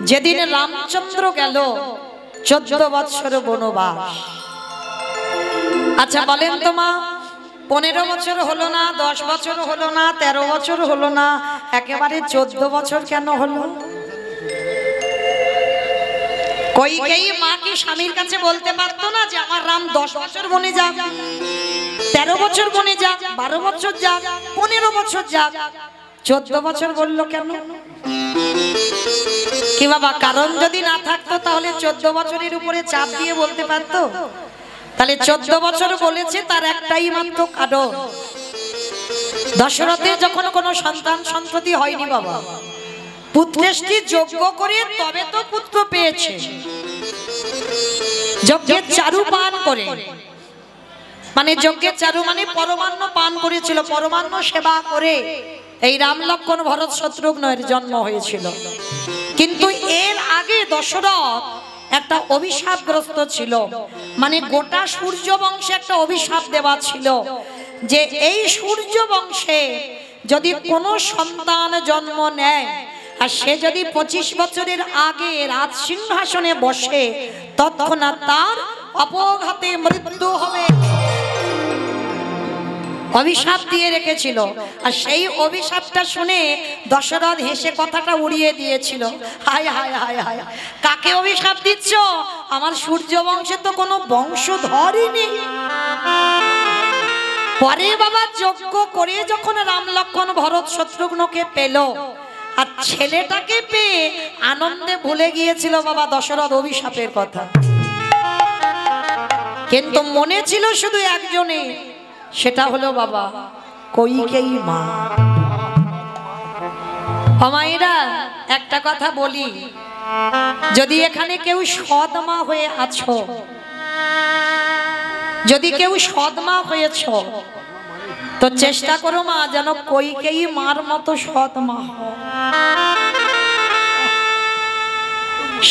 যেদিন রামচন্দ্র গেল 14 বছর বনবাস। আচ্ছা বলেন তো মা, 15 বছর হলো না, 10 বছর হলো না, 13 বছর হলো না, একেবারে 14 বছর কেন হলো? কইকেয়ী মা কি স্বামীর কাছে বলতে পারতো না যে আমার রাম 10 বছর বনে যাক, 13 বছর বনে যাক, 12 বছর যাক, 15 বছর যাক, 14 বছর বললো কেন? কি বাবা, কারণ যদি না থাকতো তাহলে 14 বছরের উপরে চাপ দিয়ে বলতে পারতো? তাহলে 14 বছর বলেছে তার একটাই মাত্র কারণ, দশরথের যখন কোনো সন্তান সন্ততি হয়নি বাবা, পুত্রেষ্টি যজ্ঞ করে তবে তো পুত্র পেয়েছে। যজ্ঞের চারু পান করে, মানে যজ্ঞের চারু মানে পরমান্ন পান করেছিল, পরমান্ন সেবা করে এই রাম লক্ষ্মণ ভরত শত্রুঘ্নের জন্ম হয়েছিল। কিন্তু এর আগে দশরথ একটা অভিশাপগ্রস্ত ছিল, মানে গোটা সূর্য বংশে একটা অভিশাপ দেওয়া ছিল যে এই সূর্য বংশে যদি কোনো সন্তান জন্ম নেয় আর সে যদি 25 বছরের আগে রাজ সিংহাসনে বসে, তৎক্ষণাৎ তার অপঘাতে মৃত্যু হবে। অভিশাপ দিয়ে রেখেছিল। আর সেই অভিশাপটা শুনে দশরথ হেসে কথাটা উড়িয়ে দিয়েছিল, হায় হায় হায় হায়, কাকে অভিশাপ দিচ্ছ? আমার সূর্য বংশে তো কোনো বংশধরই নেই। পরে বাবা যজ্ঞ করে যখন রাম লক্ষ্মণ ভরত শত্রুঘ্নকে পেল আর ছেলেটাকে পেয়ে আনন্দে ভুলে গিয়েছিল বাবা দশরথ অভিশাপের কথা, কিন্তু মনে ছিল শুধু একজনে, সেটা হলো বাবা কইকেয়ী মা। মায়েরা একটা কথা বলি, যদি এখানে কেউ সৎ মা হয়ে আছো, যদি কেউ সৎ মা হয়েছ, তো চেষ্টা করো মা যেন কইকেয়ী মার মতো সৎ মা হও।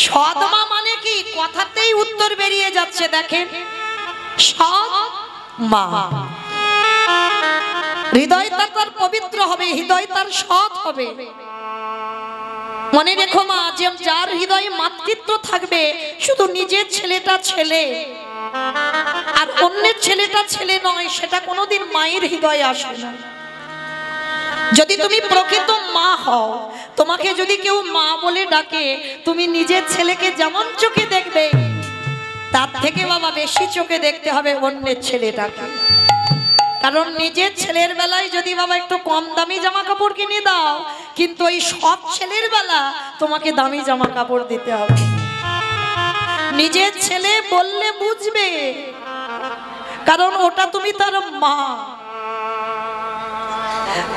সৎ মা মানে কি, কথাতেই উত্তর বেরিয়ে যাচ্ছে, দেখেন, সৎ মা, হৃদয় তার পবিত্র হবে, হৃদয় তার সৎ হবে। মনে রেখো মা, যে যার হৃদয়ে মাতৃত্ব থাকবে, শুধু নিজের ছেলেটা ছেলে আর অন্যের ছেলেটা ছেলে নয়, সেটা কোনোদিন মায়ের হৃদয়ে আসে না। যদি তুমি প্রকৃত মা হও, তোমাকে যদি কেউ মা বলে ডাকে, তুমি নিজের ছেলেকে যেমন চোখে দেখবে, তার থেকে বাবা বেশি চোখে দেখতে হবে অন্যের ছেলেটাকে। কারণ নিজের ছেলের বেলায় যদি বাবা একটু কম দামি জামা কাপড় কিনে দাও, কিন্তু ওই সৎ ছেলের বেলা তোমাকে দামি জামা কাপড় দিতে হবে। নিজের ছেলে বললে বুঝবে, কারণ ওটা তুমি তার মা।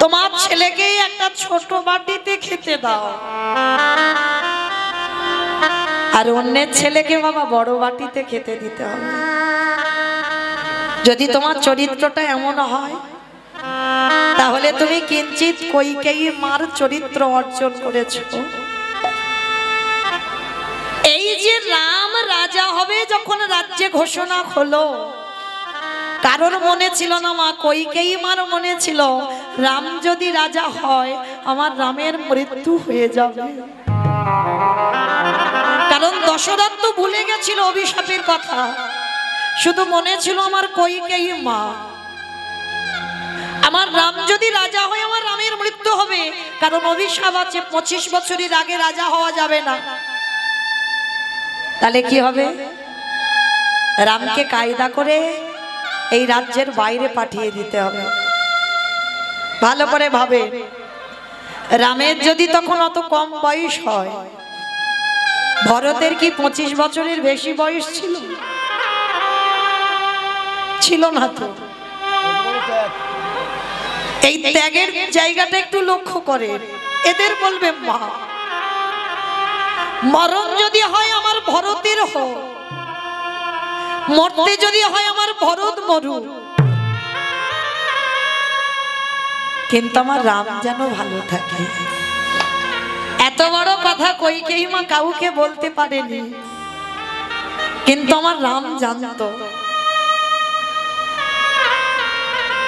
তোমার ছেলেকে একটা ছোট বাটিতে খেতে দাও, আর অন্যের ছেলেকে বাবা বড় বাটিতে খেতে দিতে হবে। যদি তোমার চরিত্রটা এমন হয়, তাহলে তুমি কিঞ্চিত কইকেয়ী মার চরিত্র অর্জন করেছো। এই যে রাম রাজা হবে যখন রাজ্যে ঘোষণা হলো, কারোর মনে ছিল না মা, কইকেয়ী মার মনে ছিল রাম যদি রাজা হয় আমার রামের মৃত্যু হয়ে যাবে। কারণ দশরথ তো ভুলে গেছিল অভিশাপের কথা, শুধু মনে ছিল আমার কইকেয়ী মা, আমার রাম যদি রাজা হয় আমার রামের মৃত্যু হবে। কারণ অভিশাপ আছে 25 বছরের আগে রাজা হওয়া যাবে না। তাহলে কি হবে? রামকে কায়দা করে এই রাজ্যের বাইরে পাঠিয়ে দিতে হবে। ভালো করে ভাবে, রামের যদি তখন অত কম বয়স হয়, ভরতের কি 25 বছরের বেশি বয়স ছিল? ছিল না তো। এই ত্যাগের জায়গাটা একটু লক্ষ্য করে, এদের বলবে মা, মরণ যদি হয় আমার ভরতের হোক, মরতে যদি হয় আমার ভরত মরুক, কিন্তু আমার রাম যেন ভালো থাকে। এত বড় কথা কইকেয়ী মা কাউকে বলতে পারেনি, কিন্তু আমার রাম জানতো।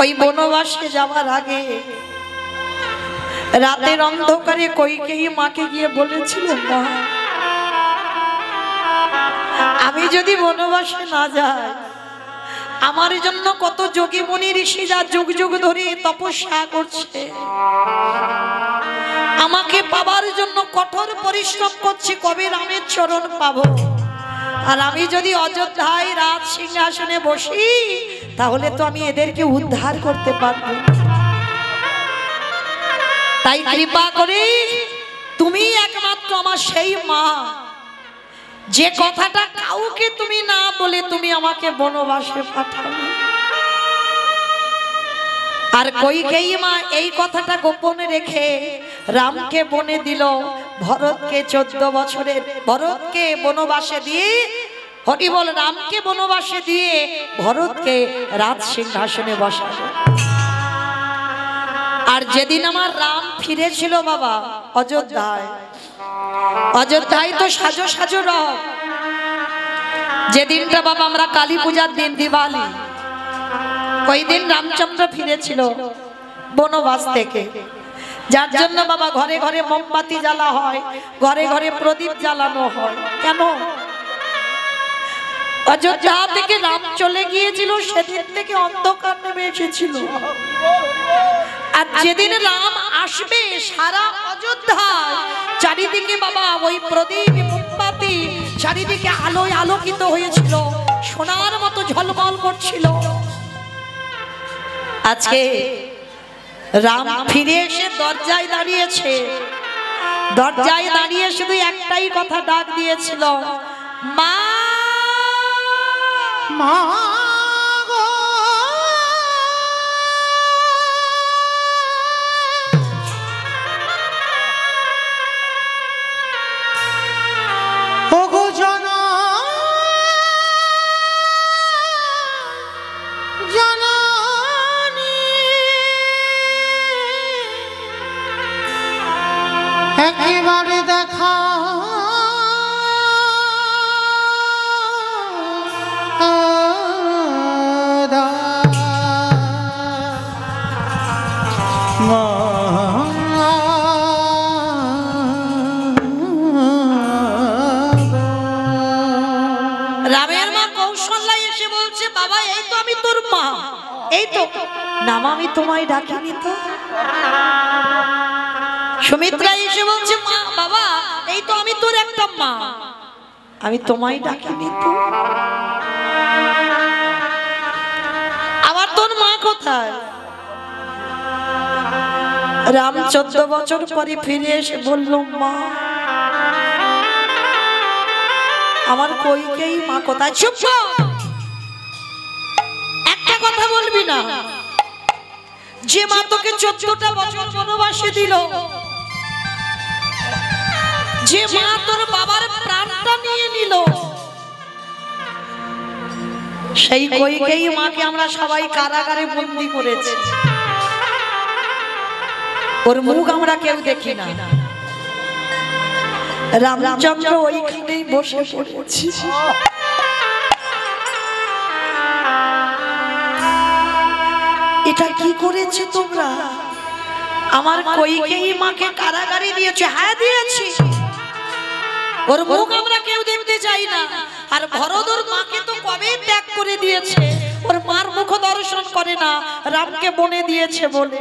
ওই বনবাসে যাওয়ার আগে রাতের অন্ধকারে কইকেয়ী মাকে গিয়ে বলেছিল, মা যদি বনবাসে না যাই, আমার জন্য কত যোগী মুনি ঋষিরা যুগ যুগ ধরে তপস্যা করছে, আমাকে পাবার জন্য কঠোর পরিশ্রম করছে, কবে রামের চরণ পাবো। আর আমি যদি অযোধ্যায় রাজ সিংহাসনে বসি, তাহলে তো আমি এদেরকে উদ্ধার করতে পারবো। তাই কৃপা করে তুমি একমাত্র আমার সেই মা, যে কথাটা কাউকে তুমি না বলে তুমি আমাকে বনবাসে পাঠাও। আর কইকেয়ী মা এই কথাটা গোপনে রেখে রামকে বনে দিল, ভরতকে 14 বছরের ভরতকে বনবাসে দিয়ে, হরি বল, রামকে বনবাসে দিয়ে ভরতকে রাজ সিংহাসনে বসালো। আর যেদিন আমার রাম ফিরেছিল বাবা অযোধ্যায়, অযোধ্যায় তো সাজো সাজো রব, যেদিনটা বাবা আমরা কালী পূজার দিন, দিওয়ালি, ওই দিন রামচন্দ্র ফিরেছিল বনবাস থেকে। যার জন্য বাবা ঘরে ঘরে মোমবাতি জ্বালা হয়, ঘরে ঘরে প্রদীপ জ্বালানো হয়। কেন? অযোধ্যা থেকে রাম চলে গিয়েছিল, সেদিন থেকে অন্ধকার নেমে এসেছিল। আর যেদিন রাম আসবে, সারা অযোধ্যা চারিদিকে বাবা ওই প্রদীপ মোমবাতি চারিদিকে আলোয় আলোকিত হয়েছিল, সোনার মতো ঝলমল করছিল। আজকে রাম ফিরে এসে দরজায় দাঁড়িয়েছে, দরজায় দাঁড়িয়ে শুধু একটাই কথা ডাক দিয়েছিল, মা মা গো। ওগো জননী, একেবারে দেখা রামের মা কৌশল্যা এসে বলছে, বাবা এই তো আমি তোর মা, এই তো নাম, আমি তোমায় ডাকিনি তো। সুমিত্রা এসে বলছে, মা বাবা এই তো আমি তোর একটা মা, আমি তোমায় ডাকিনি তো। আবার তোর মা কোথায়? রাম 14 বছর পরে ফিরে এসে বলল, মা আমার কইকেয়ী মা কোথায়? চুপ, একটা কথা বলবি না। যে মা তোকে 14টা বছর বনবাসে দিল, যে মা তোর বাবার প্রাণটা নিয়ে নিল, সেই কইকেয়ী মাকে আমরা সবাই কারাগারে বন্দী করেছি। ওর মুখ আমরা কেউ দেখি না। রামচন্দ্র ওইখানেই বসে পড়েছি। এটা কি করেছে তোমরা? আমার কইকেয়ী মাকে কারাগারে দিয়েছে। হ্যাঁ দিয়েছি। ওর মুখ আমরা কেউ দেখতে চাই না। আর ভরত ওর মাকে তো কবে ত্যাগ করে দিয়েছে, ওর মার মুখ দর্শন করে না, রামকে বনে দিয়েছে বলে।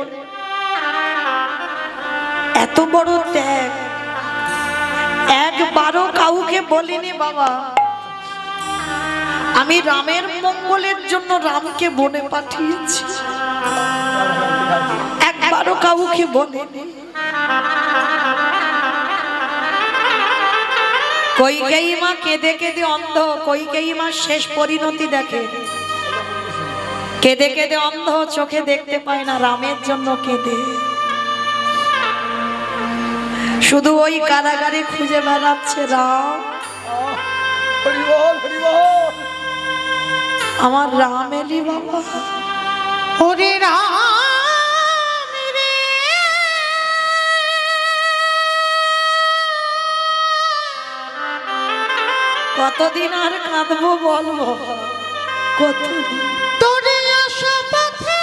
এত বড় ত্যাগ একবারও কাউকে বলিনি বাবা। আমি রামের মঙ্গলের জন্য রামকে বনে পাঠিয়েছি, একবারও কাউকে বলিনি। কইকেয়ী মা কেঁদে কেঁদে অন্ধ। কইকেয়ী মা শেষ পরিণতি দেখে, কেঁদে কেঁদে অন্ধ, চোখে দেখতে পায় না, রামের জন্য কেঁদে। শুধু ওই কারাগারে খুঁজে বেড়াচ্ছে রাম, আমার রাম এলি বাবা। ওরে রাম রে, কতদিন আর কাঁদবো বলবো, কতদিন তোরে আশা পথে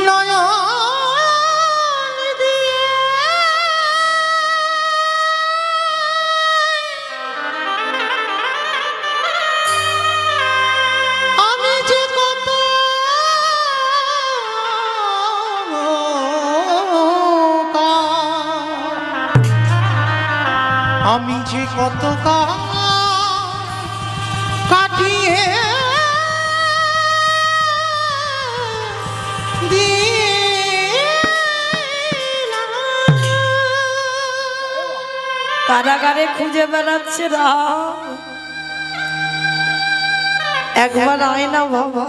নয়ন দিয়ে আমি যে কত কাটিয়ে কারাগারে খুঁজে বেড়াচ্ছে রাম, একবার আয় না বাবা,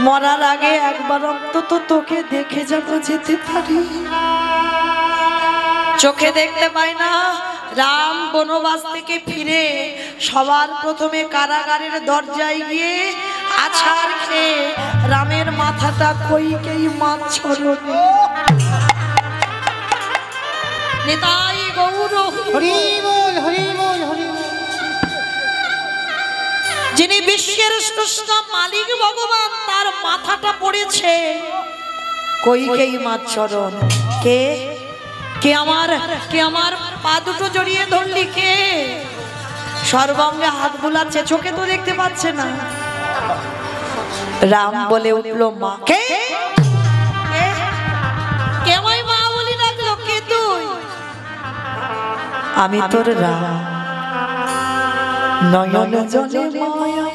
মরার আগে একবার অন্তত তোকে দেখে যেন যেতে পারি। চোখে দেখতে পাই না। রাম বনবাস থেকে ফিরে সবার প্রথমে কারাগারের দরজায় গিয়ে আছাড় খেয়ে রামের মাথাটা কইকেই মাছরণে। নিতাই গৌর হরি বল, হরি বল, হরি বল। যিনি বিশ্বের স্রষ্টা মালিক ভগবান, তার মাথাটা পড়েছে কইকেই মাছরণ। কে কে আমার পা দুটো জড়িয়ে ধরলি? কে সর্বাঙ্গে হাত বুলাচ্ছে, চোখে তো দেখতে পাচ্ছে না। রাম বলে উঠল, মা। কে কে আমায় মা বলি ডাকলো? কে তুই? আমি তোর রাম, নয়ন জলে মায়া।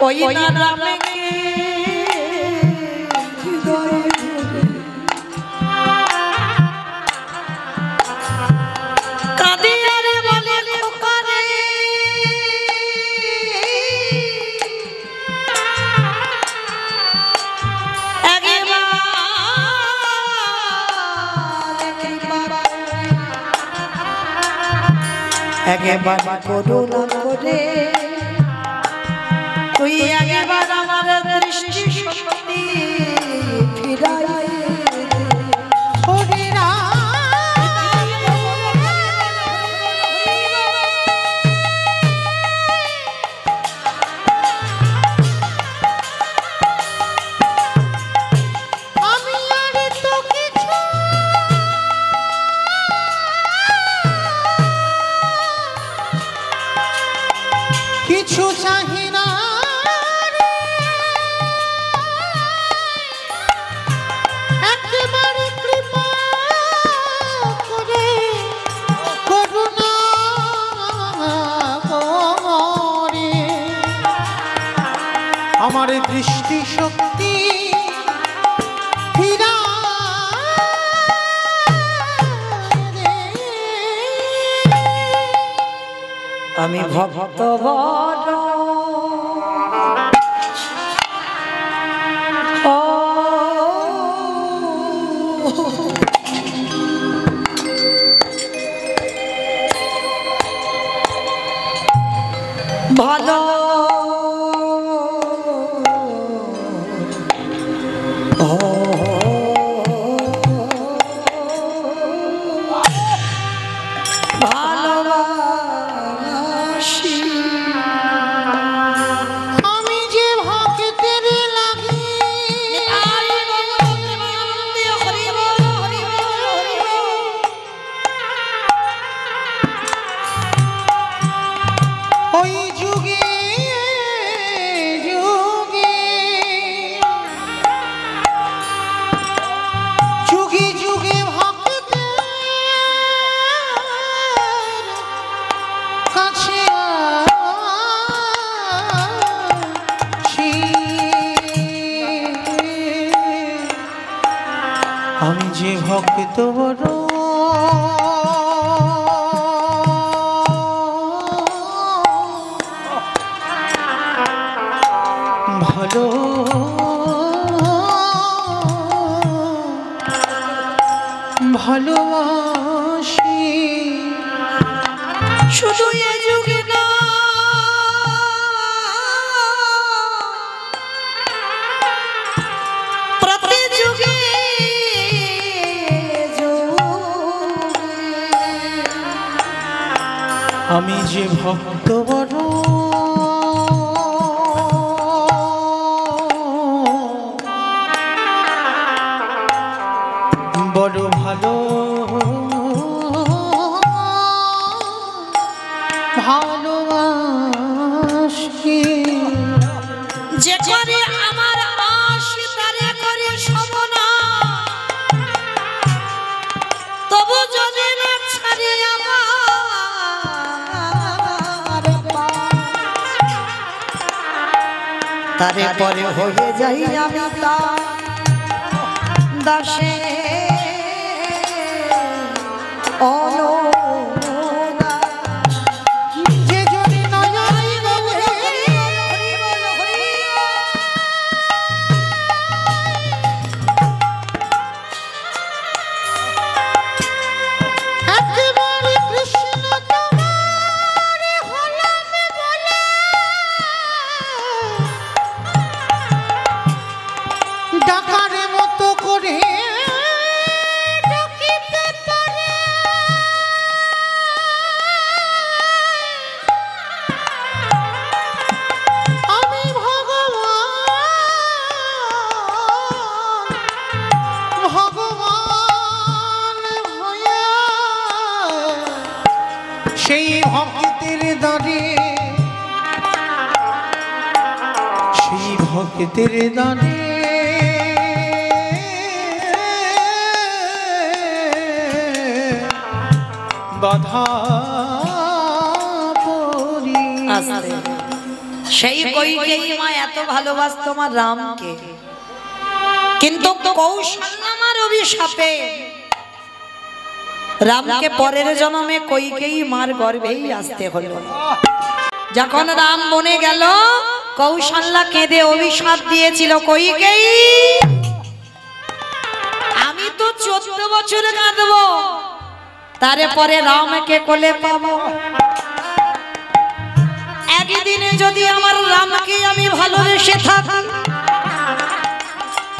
ওই না রামকে হৃদয়ে ধরে কাঁদে আর বলে খোকারে, একবার করুণা করে তুই একবার আমার দৃষ্টি শক্তি ফিরাই হরি রাম। আমি আর তো কিছু চাহি না, একেবারে কৃপা করে করুণা করে আমার দৃষ্টি শক্তি ফিরা দে। আমি ভক্ত বড় ভালো ভালোবাসি। আমি যে ভক্তের লাগি ওই যুগে যুগে যুগে যুগে ভক্তের কাছে আসি। আমি যে ভক্ত বড় ভালো ভালোবাসি। শুধু এ যুগে না, প্রতি যুগে আমি যে ভক্ত বড় বড় ভালো ভালোবাসি। যে করে আমার আশ তারে পরে হয়ে যাই আমি তার দাসে অনুরাগ। যে জনে নয়ন একেবারে কৃষ্ণ তোমার হলাম বলে ডাকার মতো করে ডাকিতে পারে। আমি ভগবান হয়ে সেই ভক্তের দানে বাধা পড়ি। সেই কইকেই মা এত ভালোবাসতো আমার রামকে, কিন্তু কৌশল্যামার অভিশাপে রামকে পরের জন্মে কইকেই মার গর্ভেই আসতে হলো। যখন রাম বনে গেল, কৌশল্যা কেঁদে অভিশাপ দিয়েছিল, কইকেই আমি তো 14 বছর কাঁদবো, তারপরে রামকে কোলে পাবো। একদিনে যদি আমার রামকে আমি ভালোবেসে থাকি,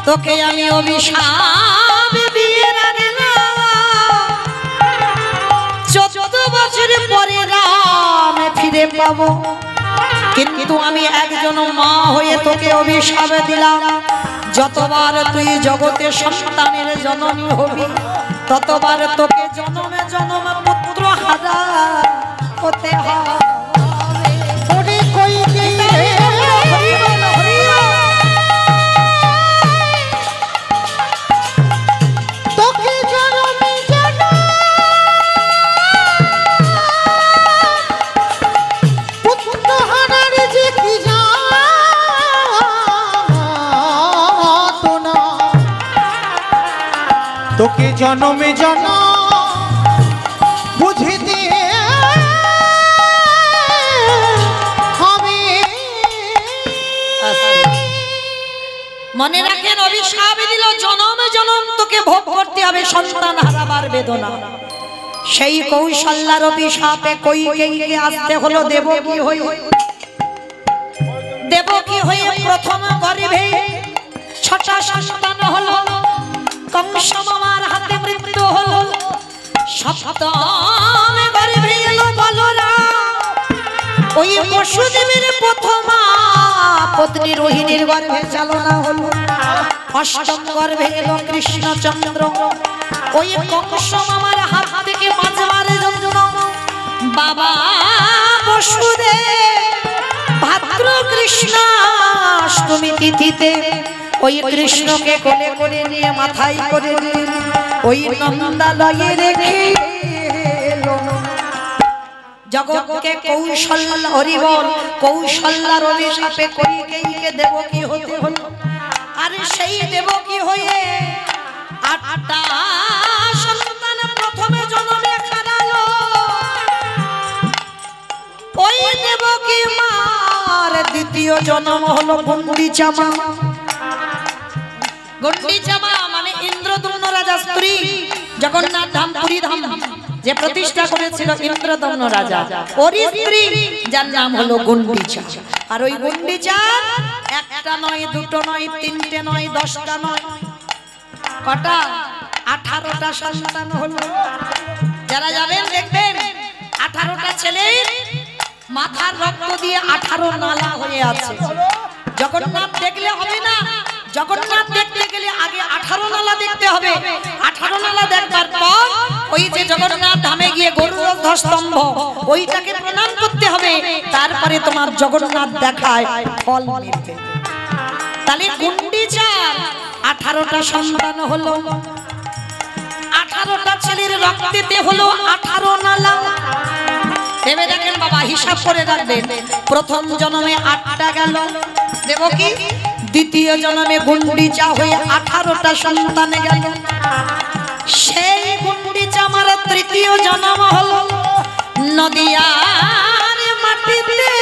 তোকে আমি অভিশাপ দিয়ে রাখলাম। 14 বছর পরে রাম ফিরে পাবো, কিন্তু আমি একজন মা হয়ে তোকে অভিশাপ দিলাম, যতবার তুই জগতে সন্তানের জননী হবি, ততবার তোকে জনমে জনম পুত্র হারা হতে হবে। তোকে জনমে জনম বুঝিতে হবে। মনে রাখেন, অভিশাপ দিল জনমে জনম তোকে ভোগ করতে হবে সন্তান হারাবার বেদনা। সেই কৌশল্যার অভিশাপে কইকেয়ীকে আসতে হলো দেবকী হয়ে। দেবকী হয়ে প্রথম গর্ভে 6টা সন্তান হলো, কংস মামার হাতে মৃত্যু হলো। 7ম গর্ভে এলো বলরাম, ওই বসুদেবের প্রথমা পত্নী রোহিণীর গর্ভে চালনা হলো। 8ম গর্ভে এলো কৃষ্ণচন্দ্র, ওই কংস মামার হাত থেকে বাঁচবার জন্য বাবা বসুদেব ভাদ্র কৃষ্ণাষ্টমী তিথিতে ওই কৃষ্ণকে কোলে করে নিয়ে মাথায় করে নিয়ে ওই নন্দালয়ে রেখে এলো। জগৎকে কৌশল্যা হরিবল কৌশল্যার অভিশাপে কইকেয়ীকে দেবকী হতে হলো। আর সেই দেবকী হয়ে 8টা সন্তান প্রথমে জন্মে হারালো। ওই দেবকী মার দ্বিতীয় জন্ম হলো গুন্ডিচা মা। গুন্ডিচা মা মানে ইন্দ্রদম্ন রাজা স্ত্রী, জগন্নাথ ধাম পুরী ধাম যে প্রতিষ্ঠা করেছিল ইন্দ্রদম্ন রাজা, ওর স্ত্রী যার নাম হলো গুন্ডিচা। আর ওই গুন্ডিচা একটা নয়, দুটো নয়, তিনটে নয়, 10টা নয়, কটা 18টা সন্তান হলো। যারা যাবেন দেখবেন 18টা ছেলের মাথার রক্ত দিয়ে 18 নালা হয়ে আছে। জগন্নাথ দেখলে হবে না, জগন্নাথ দেখতে গেলে আগে 18 নালা দেখতে হবে। 18 নালা দেখবার পর ওই যে জগন্নাথ ধামে গিয়ে গরুর ধ্বস্তম্ভ ওইটাকে প্রণাম করতে হবে, তারপরে তোমার জগন্নাথ দেখায় ফল মিলবে। তাহলে গুন্ডিচার 18টা সন্তান হলো, 18টা ছেলের রক্তেতে হলো 18 নালা। ভেবে দেখেন বাবা, হিসাব করে রাখবেন। প্রথম জন্মে 8টা গেল, দেবকী দ্বিতীয় জন্মে গুন্ডিচা হয়ে 18টা সন্তান গেল। সেই গুন্ডিচা আমার তৃতীয় জন্ম হলো নদিয়ার মাটিতে।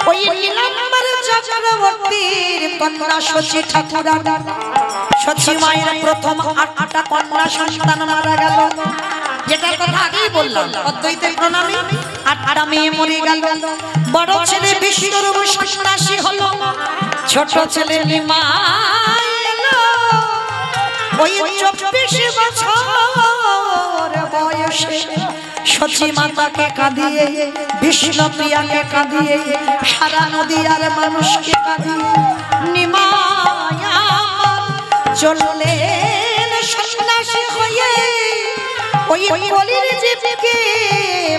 ওই নীলাম্বর চক্রবর্তীর কন্যা শচী ঠাকুরান, শচী মায়ের প্রথম 8টা কন্যা সন্তান মারা গেল। যেটার কথা আগেই বললাম, অদ্বৈতের প্রণামী 8টা মেয়ে মরে গেল। বড় ছেলে বিশ্বরূপ সন্ন্যাসী হলো, ছোট ছেলে নিমাই এলো। ওই 24 বছর বয়সে শচী মাতাকে কাঁদিয়ে, বিষ্ণুপ্রিয়াকে কাঁদিয়ে, সারা নদিয়ার মানুষকে কাঁদিয়ে নিমাই চললেন সন্ন্যাসী হয়ে। ওই কলির জীবকে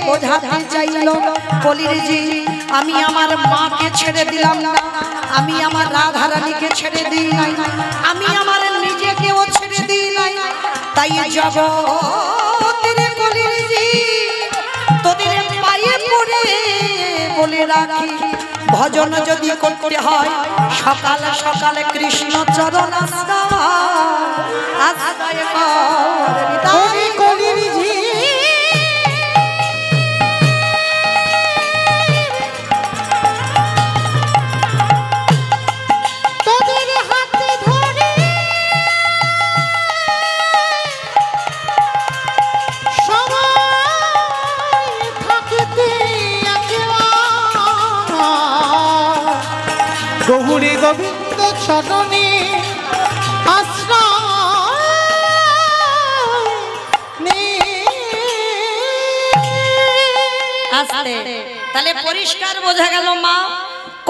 বোঝাতে চাইল, কলির জীব আমি আমার মাকে ছেড়ে দিলাম না, আমি আমার রাধারানীকে ছেড়ে দিই নাই, আমি আমার নিজেকেও ছেড়ে দিই নাই। তাই জগতের কলির জীব তোদের পায়ে পড়ে বলে রাখি, ভজন যদি করতে হয় সকাল সকাল কৃষ্ণ চরণ আশ্রয় কর। কলির ঝি তোদের হাতে ধরে সবাই থাকিতে গৌরী গোবিন্দ চরণে তাহলে পরিষ্কার বোঝা গেল মা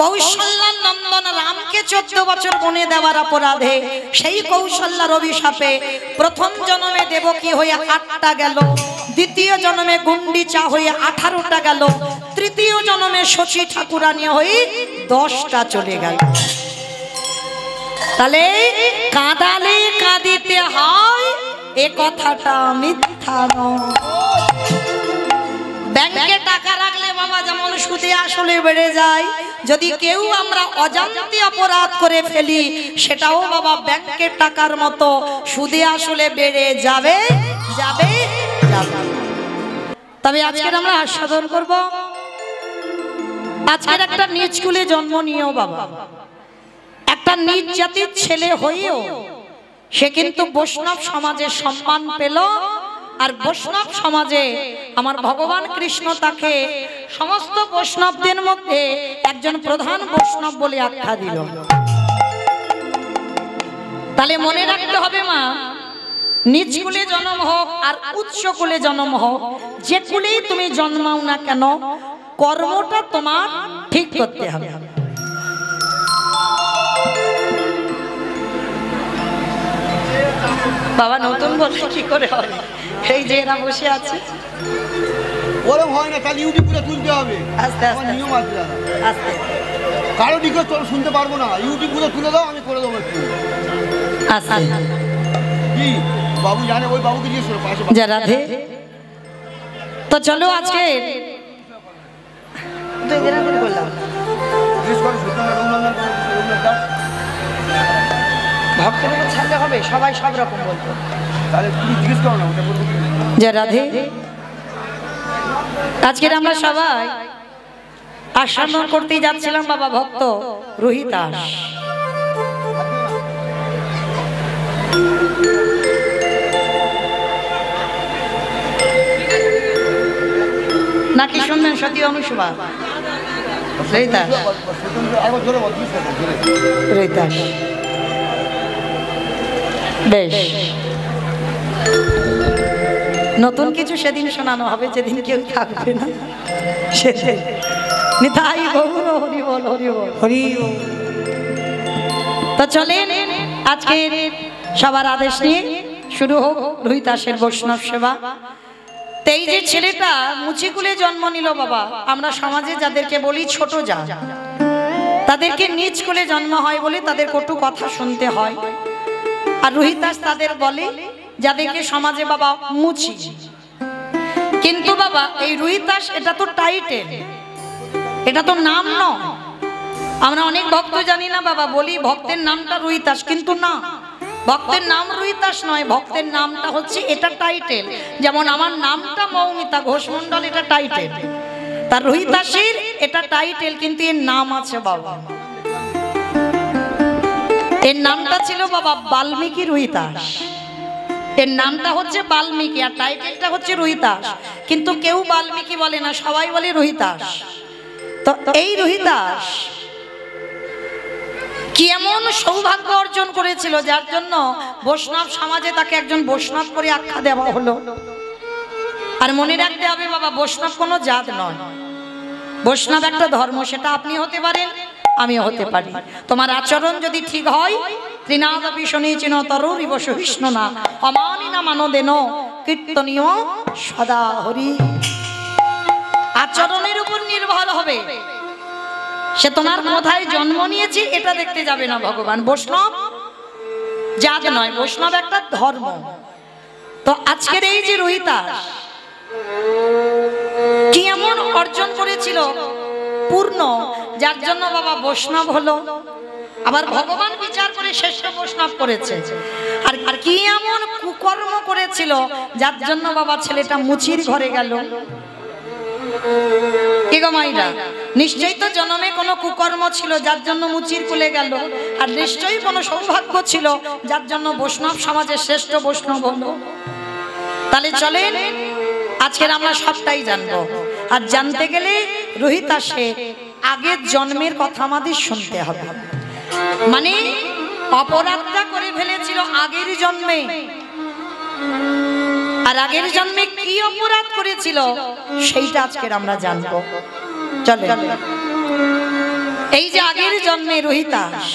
কৌশল্যা নন্দন রামকে 14 বছর বনে দেওয়ার অপরাধে সেই কৌশল্যার অভিশাপে প্রথম জন্মে দেবকী হয়ে 8টা গেল, দ্বিতীয় জন্মে গুন্ডিচা হয়ে 18টা গেল, তৃতীয় জন্মে শচী ঠাকুরানী হয়ে 10টা চলে গেল। তাহলে কাঁদালে কাঁদিতে হয়, এ কথাটা মিথ্যা নয়। ব্যাংকে টাকা রাখলে বাবা যেমন সুদে আসলে বেড়ে যায়, যদি কেউ আমরা অজান্তে অপরাধ করে ফেলি সেটাও বাবা ব্যাংকের টাকার মতো সুদে আসলে বেড়ে যাবে যাবে যাবে। তবে আজকে আমরা আস্বাদন করব, আজকের একটা নিজ কুলে জন্ম নিয়েও বাবা, একটা নিজ জাতির ছেলে হয়েও সে কিন্তু বৈষ্ণব সমাজে সম্মান পেল। আর বৈষ্ণব সমাজে আমার ভগবান কৃষ্ণ তাকে সমস্ত বৈষ্ণবদের মধ্যে একজন প্রধান বৈষ্ণব বলে আখ্যা দিল। তাহলে মনে রাখতে হবে মা, নিজ কুলে জন্ম হোক আর উচ্চ কুলে জন্ম হোক, যে কুলেই তুমি জন্মাও না কেন কর্মটা তোমার ঠিক করতে হবে। বাবা নতুন বললে কি করে হবে, এই যে এরা বসে আছে ওরম হয় না, তাহলে ইউটিউবে তুলতে হবে। আস্তে আস্তে নিয়ম আছে আস্তে, কারো রিকোয়েস্ট শুনতে পারবো না, ইউটিউবে তুলে দাও, আমি করে দেবো একটু। আস্তে কি বাবু জানে, ওই বাবুকে জিজ্ঞেস করো পাশে। যা রাধে। তো চলো আজকে জিজ্ঞেস করো রঘুনন্দন ভক্তদের ছাড়লে হবে, সবাই সব রকম বলতো। তাহলে তুমি জিজ্ঞেস করো না, ওটা বলবো। যা রাধে। আজকে আমরা সবাই আস্বাদন করতেই যাচ্ছিলাম বাবা ভক্ত রোহিতাস। নাকি শুনবেন সতী অনুসভা রোহিতাস রোহিতাস বেশ নতুন কিছু সেদিন শোনানো হবে, যেদিন কেউ থাকবে না সেদিন। নিতাই গৌর হরি বল হরি বল হরি। তো চলেন আজকে সবার আদেশ নিয়ে শুরু হোক রোহিতাসের বৈষ্ণব সেবা। এই যে ছেলেটা মুচিকুলে জন্ম নিল বাবা, আমরা সমাজে যাদেরকে বলি ছোট যা, তাদেরকে নিজ কুলে জন্ম হয় বলে তাদের কটু কথা শুনতে হয়। আর রোহিতাস তাদের বলে যাদেরকে সমাজে বাবা মুচি। কিন্তু বাবা এই রোহিতাস এটা তো টাইটেল, এটা তো নাম নয়। আমরা অনেক ভক্ত জানি না বাবা, বলি ভক্তের নামটা রুহিতাস, কিন্তু না, ভক্তের নাম রুহিতাস নয়, ভক্তের নামটা হচ্ছে এটা টাইটেল। যেমন আমার নামটা মৌমিতা ঘোষ মণ্ডল, এটা টাইটেল, তার রুহিতাসের এটা টাইটেল, কিন্তু এর নাম আছে বাবা, এর নামটা ছিল বাবা বাল্মীকি রুহিতাস, এর নামটা হচ্ছে বাল্মীকি আর টাইটেলটা হচ্ছে রুহিতাস, কিন্তু কেউ বাল্মীকি বলে না, সবাই বলে রুহিতাস। তো এই রুহিতাস কি এমন সৌভাগ্য অর্জন করেছিল যার জন্য বৈষ্ণব সমাজে তাকে একজন বৈষ্ণব করে আখ্যা দেওয়া হলো। আর মনে রাখতে হবে বাবা, বৈষ্ণব কোনো জাত নয়, বৈষ্ণব একটা ধর্ম, সেটা আপনি হতে পারেন, আমিও হতে পারি। তোমার আচরণ যদি ঠিক হয়, ত্রিনাদপি শনিচিন তরুরিব সহিষ্ণু না অমানি না মানদেন কীর্তনীয় সদা হরি। আচরণের উপর নির্ভর হবে, সে তোমার কোথায় জন্ম নিয়েছে এটা দেখতে যাবে না ভগবান। বৈষ্ণব জাত নয়, বৈষ্ণব একটা ধর্ম। তো আজকের এই যে রুহিতাস কি এমন অর্জন করেছিল পূর্ণ, যার জন্য বাবা বৈষ্ণব হলো, আবার ভগবান বিচার করে শ্রেষ্ঠ বৈষ্ণব করেছে। আর কি এমন কুকর্ম করেছিল যার জন্য বাবা ছেলেটা মুচির ঘরে গেল। কি গো মাইরা, নিশ্চয়ই তো জন্মে কোনো কুকর্ম ছিল যার জন্য মুচির কুলে গেল, আর নিশ্চয়ই কোনো সৌভাগ্য ছিল যার জন্য বৈষ্ণব সমাজের শ্রেষ্ঠ বৈষ্ণব হলো। তাহলে চলেন আজকের আমরা সবটাই জানবো। আর জানতে গেলে রুহিতাসে আগের জন্মের কথা আমাদের শুনতে হবে, মানে অপরাধটা করে ফেলেছিল আগের জন্মে, আর আগের জন্মে কি অপরাধ করেছিল সেইটা আজকের আমরা জানবো। চলে, এই যে আগের জন্মে রুহিতাস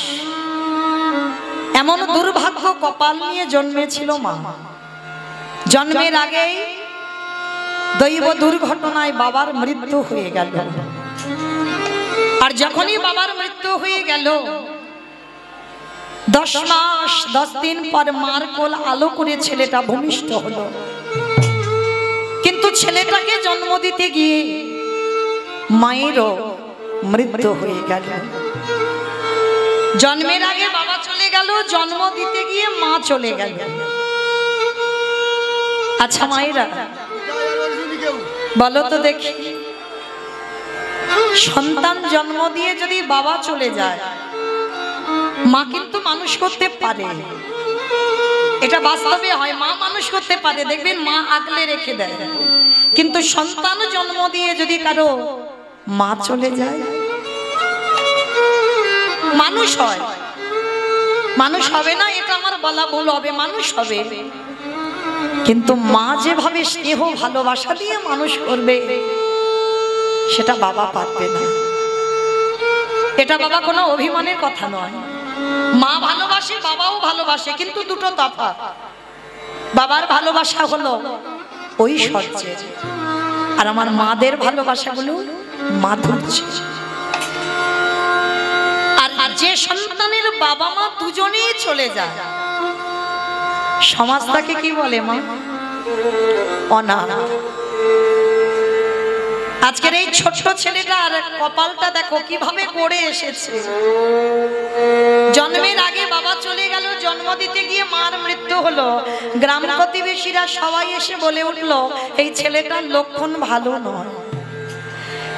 এমন দুর্ভাগ্য কপাল নিয়ে জন্মেছিল মা। জন্মের আগেই দৈব দুর্ঘটনায় বাবার মৃত্যু হয়ে গেল। আর যখনই বাবার মৃত্যু হয়ে গেল 10 মাস 10 দিন পর মার কোল আলো করে ছেলেটা ভূমিষ্ঠ হলো। কিন্তু ছেলেটাকে জন্ম দিতে গিয়ে মায়েরও মৃত্যু হয়ে গেল। জন্মের আগে বাবা চলে গেল, জন্ম দিতে গিয়ে মা চলে গেল। আচ্ছা মায়েরা বলো তো দেখি, সন্তান জন্ম দিয়ে যদি বাবা চলে যায়, মা কিন্তু মানুষ করতে পারে, এটা বাস্তবে হয়, মা মানুষ করতে পারে, দেখবেন মা আগলে রেখে দেয়। কিন্তু সন্তান জন্ম দিয়ে যদি কারো মা চলে যায়, মানুষ হয়, মানুষ হবে না এটা আমার বলা ভুল হবে, মানুষ হবে, কিন্তু মা যেভাবে স্নেহ ভালোবাসা দিয়ে মানুষ করবে সেটা বাবা পারবে না। এটা বাবা কোনো অভিমানের কথা নয়, মা ভালোবাসে বাবাও ভালোবাসে, কিন্তু দুটো তফাৎ। বাবার ভালোবাসা হলো ঐশ্বর্য, আর আমার মাদের ভালোবাসাগুলো মাধুর্য। আর যে সন্তানের বাবা মা দুজনেই চলে যায়, সমাজ তাকে কি বলে মা? অনাথ। আজকের এই ছোট্ট ছেলেটার কপালটা দেখো কিভাবে গড়ে এসেছে। জন্মের আগে বাবা চলে গেল, জন্ম দিতে গিয়ে মার মৃত্যু হলো। গ্রাম প্রতিবেশীরা সবাই এসে বলে উঠলো এই ছেলেটার লক্ষণ ভালো নয়,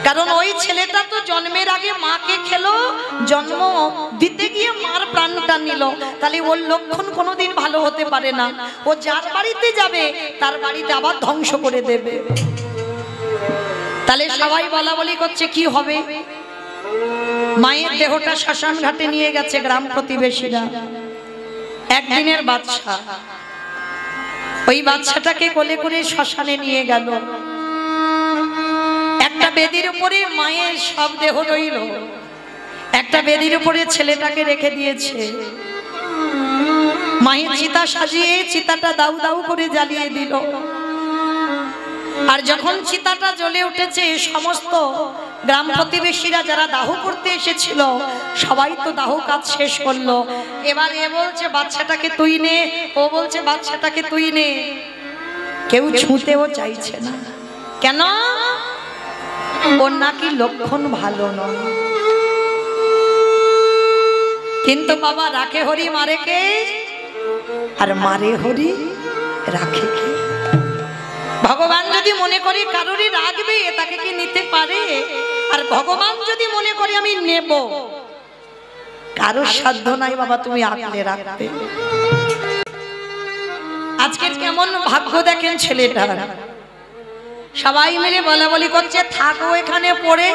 কারণ ওই ছেলেটা তো জন্মের আগে মাকে খেলো, জন্ম দিতে গিয়ে মার প্রাণটা নিল, তাহলে ওর লক্ষণ কোনোদিন ভালো হতে পারে না। ও যার বাড়িতে যাবে তার বাড়িতে আবার ধ্বংস করে দেবে। তাহলে সবাই বলা বলি করছে কি হবে। মায়ের দেহটা শ্মশান ঘাটে নিয়ে গেছে গ্রাম প্রতিবেশীরা। একদিনের বাচ্চা, ওই বাচ্চাটাকে কোলে করে শ্মশানে নিয়ে গেল। একটা বেদির উপরে মায়ের সব দেহ রইল, একটা বেদির উপরে ছেলেটাকে রেখে দিয়েছে। মায়ের চিতা সাজিয়ে চিতাটা দাউ দাউ করে জ্বালিয়ে দিল। আর যখন চিতাটা জ্বলে উঠেছে, সমস্ত গ্রাম প্রতিবেশীরা যারা দাহ করতে এসেছিল সবাই তো দাহ কাজ শেষ করলো। এবার এ বলছে বাচ্চাটাকে তুই নে, ও বলছে বাচ্চাটাকে তুই নে। কেউ ছুঁতেও চাইছে না, কেন? ওর নাকি লক্ষণ ভালো নয়। কিন্তু বাবা রাখে হরি মারে কে, আর মারে হরি রাখে কে? ভগবান যদি মনে করে কারোরই রাখবে তাকে কি নিতে পারে? আর ভগবান যদি মনে করে আমি নেব, কারোর সাধ্য নাই বাবা তুমি আঁকলে রাখবে। আজকে কেমন ভাগ্য দেখেন ছেলেটার, সবাই মিলে বলা বলি করছে থাকো এখানে পড়ে।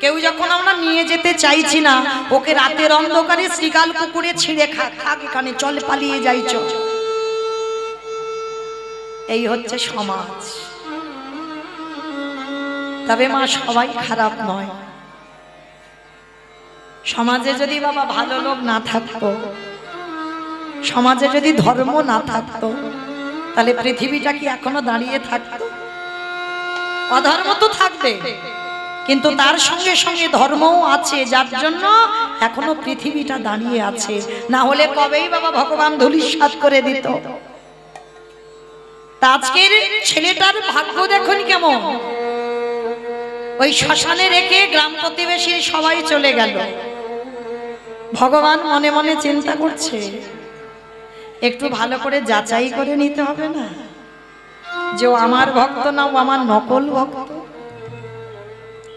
কেউ যখন আমরা নিয়ে যেতে চাইছি না, ওকে রাতের অন্ধকারে শ্রীকাল কুকুরে ছিঁড়ে থাক এখানে, চল পালিয়ে যাই চল। এই হচ্ছে সমাজ। তবে মা সবাই খারাপ নয়। সমাজে যদি বাবা ভালো লোক না থাকতো, সমাজে যদি ধর্ম না থাকতো, তাহলে পৃথিবীটা কি এখনো দাঁড়িয়ে থাকতো? অধর্ম তো থাকবে, কিন্তু তার সঙ্গে সঙ্গে ধর্মও আছে, যার জন্য এখনো পৃথিবীটা দাঁড়িয়ে আছে। না হলে কবেই বাবা ভগবান ধূলিসাৎ করে দিত। আজকের ছেলেটার ভাগ্য দেখুন কেমন, ওই শ্মশানে রেখে গ্রাম প্রতিবেশী সবাই চলে গেল। ভগবান মনে মনে চিন্তা করছে একটু ভালো করে যাচাই করে নিতে হবে না যে ও আমার ভক্ত না ও আমার নকল ভক্ত।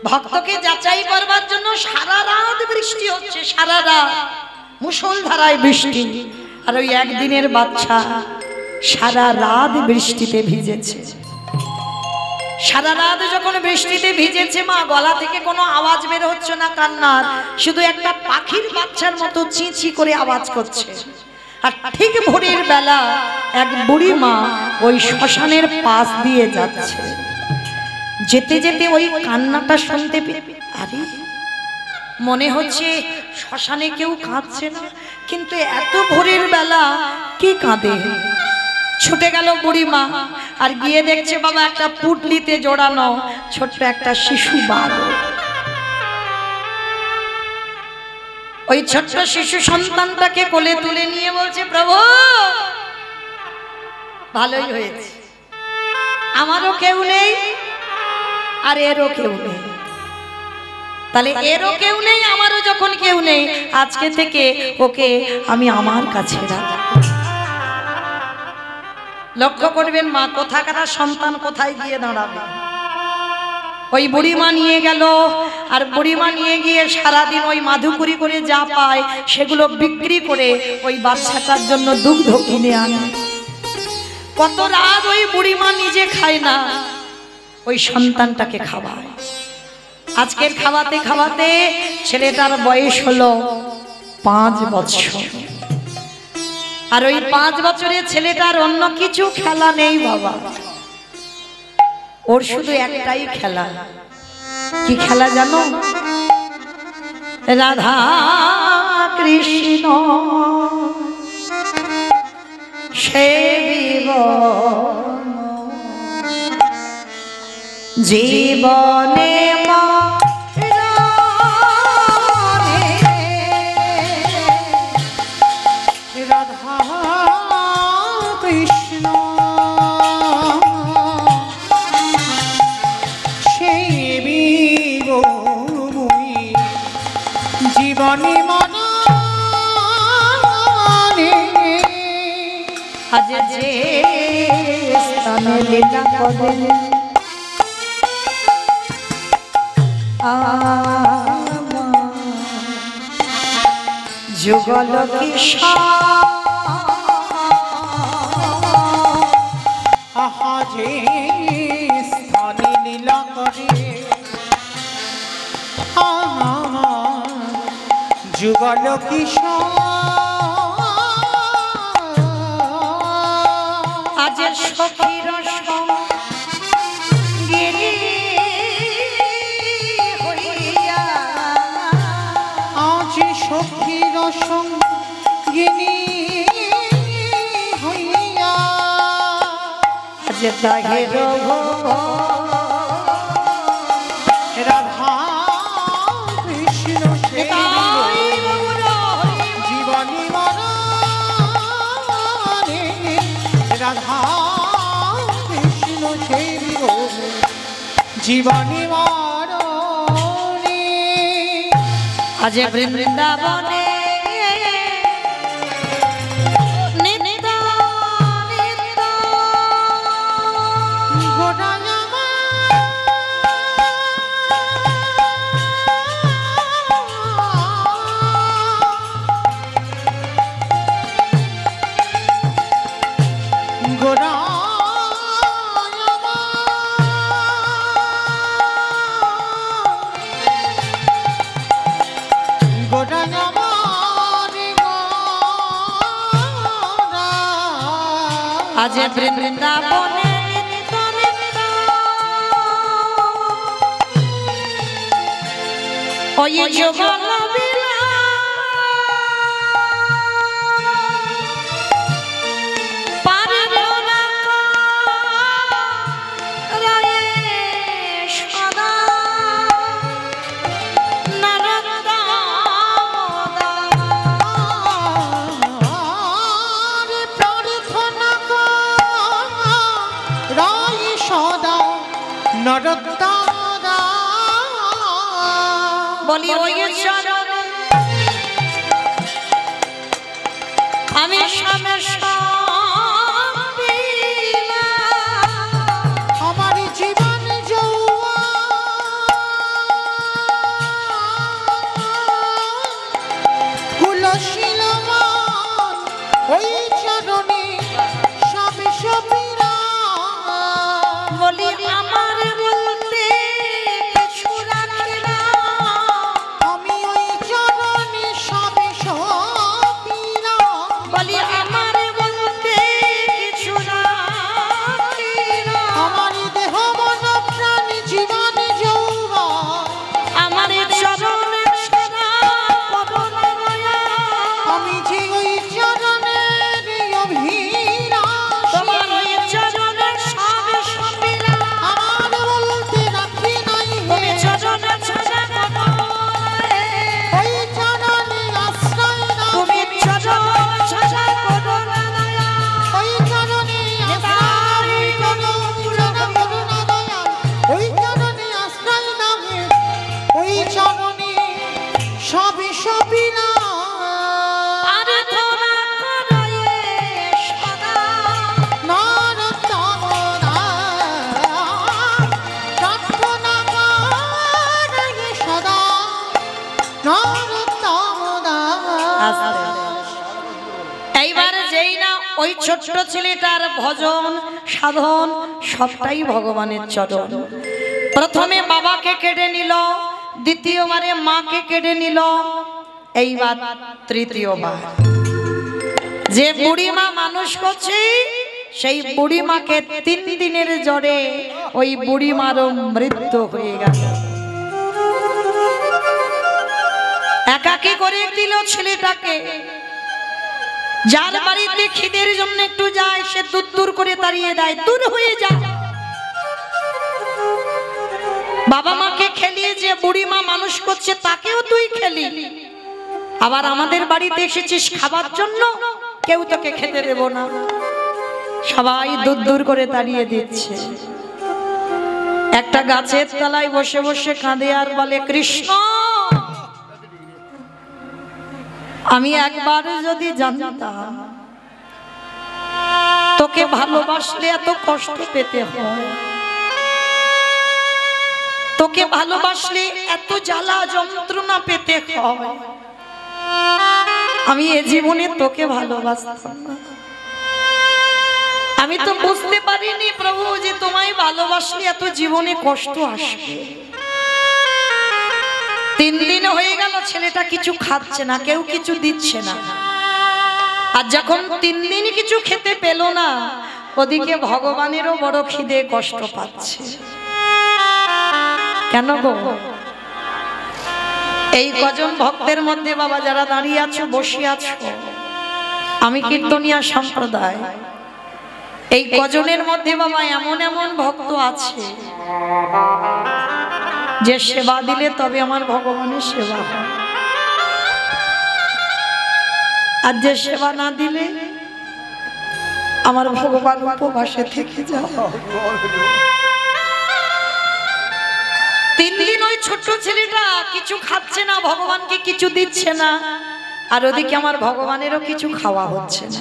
ভক্তকে যাচাই করবার জন্য সারা রাত বৃষ্টি হচ্ছে, সারা রাত মুষলধারায় বৃষ্টি। আর ওই একদিনের বাচ্চা সারা রাত বৃষ্টিতে ভিজেছে। সারা রাত যখন বৃষ্টিতে ভিজেছে মা, গলা থেকে কোনো আওয়াজ বের হচ্ছে না কান্নার, শুধু একটা পাখির বাচ্চার মতো চিঁচি করে আওয়াজ করছে। আর ঠিক ভোরের বেলা এক বুড়ি মা ওই শ্মশানের পাশ দিয়ে যাচ্ছে। যেতে যেতে ওই কান্নাটা শুনতে পেয়ে আরে মনে হচ্ছে শ্মশানে কেউ কাঁদছে না, কিন্তু এত ভোরের বেলা কে কাঁদে? ছুটে গেল বুড়িমা, আর গিয়ে দেখছে বাবা একটা পুটলিতে জোড়ানো ছোট্ট একটা শিশু বালক। ওই ছোট্ট শিশু সন্তানটাকে কোলে তুলে নিয়ে বলছে প্রভু ভালোই হয়েছে, আমারও কেউ নেই আর এরও কেউ নেই। তাহলে এরও কেউ নেই, আমারও যখন কেউ নেই, আজকে থেকে ওকে আমি আমার কাছে রাখবো। লক্ষ্য করবেন মা, কোথাকার সন্তান কোথায় গিয়ে দাঁড়াবে। ওই বুড়িমা নিয়ে গেল, আর বুড়িমা নিয়ে গিয়ে সারাদিন ওই মাধুকরি করে যা পায় সেগুলো বিক্রি করে ওই বাচ্চাটার জন্য দুগ্ধ কিনে আনে। কত রাত ওই বুড়িমা নিজে খায় না, ওই সন্তানটাকে খাওয়ায়। আজকের খাওয়াতে খাওয়াতে ছেলেটার বয়স হলো 5 বছর। আর ওই 5 বছরের ছেলেটার অন্য কিছু খেলা নেই বাবা, ওর শুধু একটাই খেলা। কি খেলা জানো? রাধা কৃষ্ণ সেবিব জীবনে রাধা কৃষ্ণ সেবিব মুই জীবনে মনে। আজ যে স্থানে লীলা করেন যুগল কিশোর আহা যে স্থানে লীলা করে যুগল কিশোর আজ সখীর সঙ্গিনী হইয়া, আজ সখীর সঙ্গিনী হইয়া আজ তাহের রাধা কৃষ্ণ জীবনী মনে রাধা কৃষ্ণ সেবিব জীবনী মনে। আজ বৃন্দাবনে আজ বৃন্দাবনে নিত্য নিত্য ওই যুগল বলি ওই চরণে আমি আমার জীবন কুলশীল ওই চরণে সবে সবিরা বলি আমার বলতে কিছু রাখে না আমি ওই চরণে সবে সবিরা বলি আমার বলতে কিছু রাখে না আমার দেহ মন প্রাণ জীবন যৌবা আমার চরণে সদা করুণা দয়া আমি যে ওই চরণের অভিলাষ তোমার ওই চরণে সবে সবিরা আমার বলতে রাখি নাই তুমি চরণে ছাড়া কোনো ওই চরণে আশ্রয় নাও তুমি চরণে ছাড়া কোনো দয়া ওই চরণে আশ্রয় করো করুণা দয়া ওই চরণে আশ্রয় নাও ওই চরণে সবে সবিনা প্রার্থনা করায়ে সদা নরতমনা প্রার্থনা করে সদা নরতমনা এইবার যেই না ওই ছোট্ট ছেলেটার ভজন সাধন সবটাই ভগবানের চরণ প্রথমে বাবাকে কেড়ে নিল দ্বিতীয়বারে মাকে কেড়ে নিল এইবার তৃতীয়বার যে বুড়িমা মানুষ করছে সেই বুড়িমাকে 3 দিনের জ্বরে ওই বুড়িমারও মৃত্যু হয়ে গেল একাকী করে দিল ছেলেটাকে যার বাড়িতে খিদের জন্য একটু যায় সে দূর দূর করে তাড়িয়ে দেয় দূর হয়ে যা বাবা মাকে খেলিয়ে যে বুড়িমা মানুষ করছে তাকেও তুই খেলি আবার আমাদের বাড়িতে এসেছিস খাবার জন্য কেউ তোকে খেতে দেব না সবাই দূর দূর করে তাড়িয়ে দিচ্ছে একটা গাছের তলায় বসে বসে কাঁদে আর বলে কৃষ্ণ আমি একবার যদি জানতাম তোকে ভালোবাসলে এত কষ্ট পেতে হয় তোকে ভালোবাসলে এত জ্বালা যন্ত্রণা পেতে হয় আমি এ জীবনে তোকে ভালোবাসতাম না আমি তো বুঝতে পারিনি প্রভু যে তোমায় ভালোবাসলে এত জীবনে কষ্ট আসবে 3 দিন হয়ে গেল ছেলেটা কিছু খাচ্ছে না কেউ কিছু দিচ্ছে না আর যখন 3 দিন কিছু খেতে পেল না ওদিকে ভগবানেরও বড় খিদে কষ্ট পাচ্ছে কেন গো এই কজন ভক্তের মধ্যে বাবা যারা দাঁড়িয়ে আছো বসে আছো আমি কীর্তনিয়া সম্প্রদায় এই কজনের মধ্যে বাবা এমন এমন ভক্ত আছে যে সেবা দিলে তবে আমার ভগবানের সেবা হয় আর যে সেবা না দিলে আমার ভগবান উপবাসে থেকে যায় 3 দিন ওই ছোট্ট ছেলেটা কিছু খাচ্ছে না ভগবানকে কিছু দিচ্ছে না আর ওদিকে আমার ভগবানেরও কিছু খাওয়া হচ্ছে না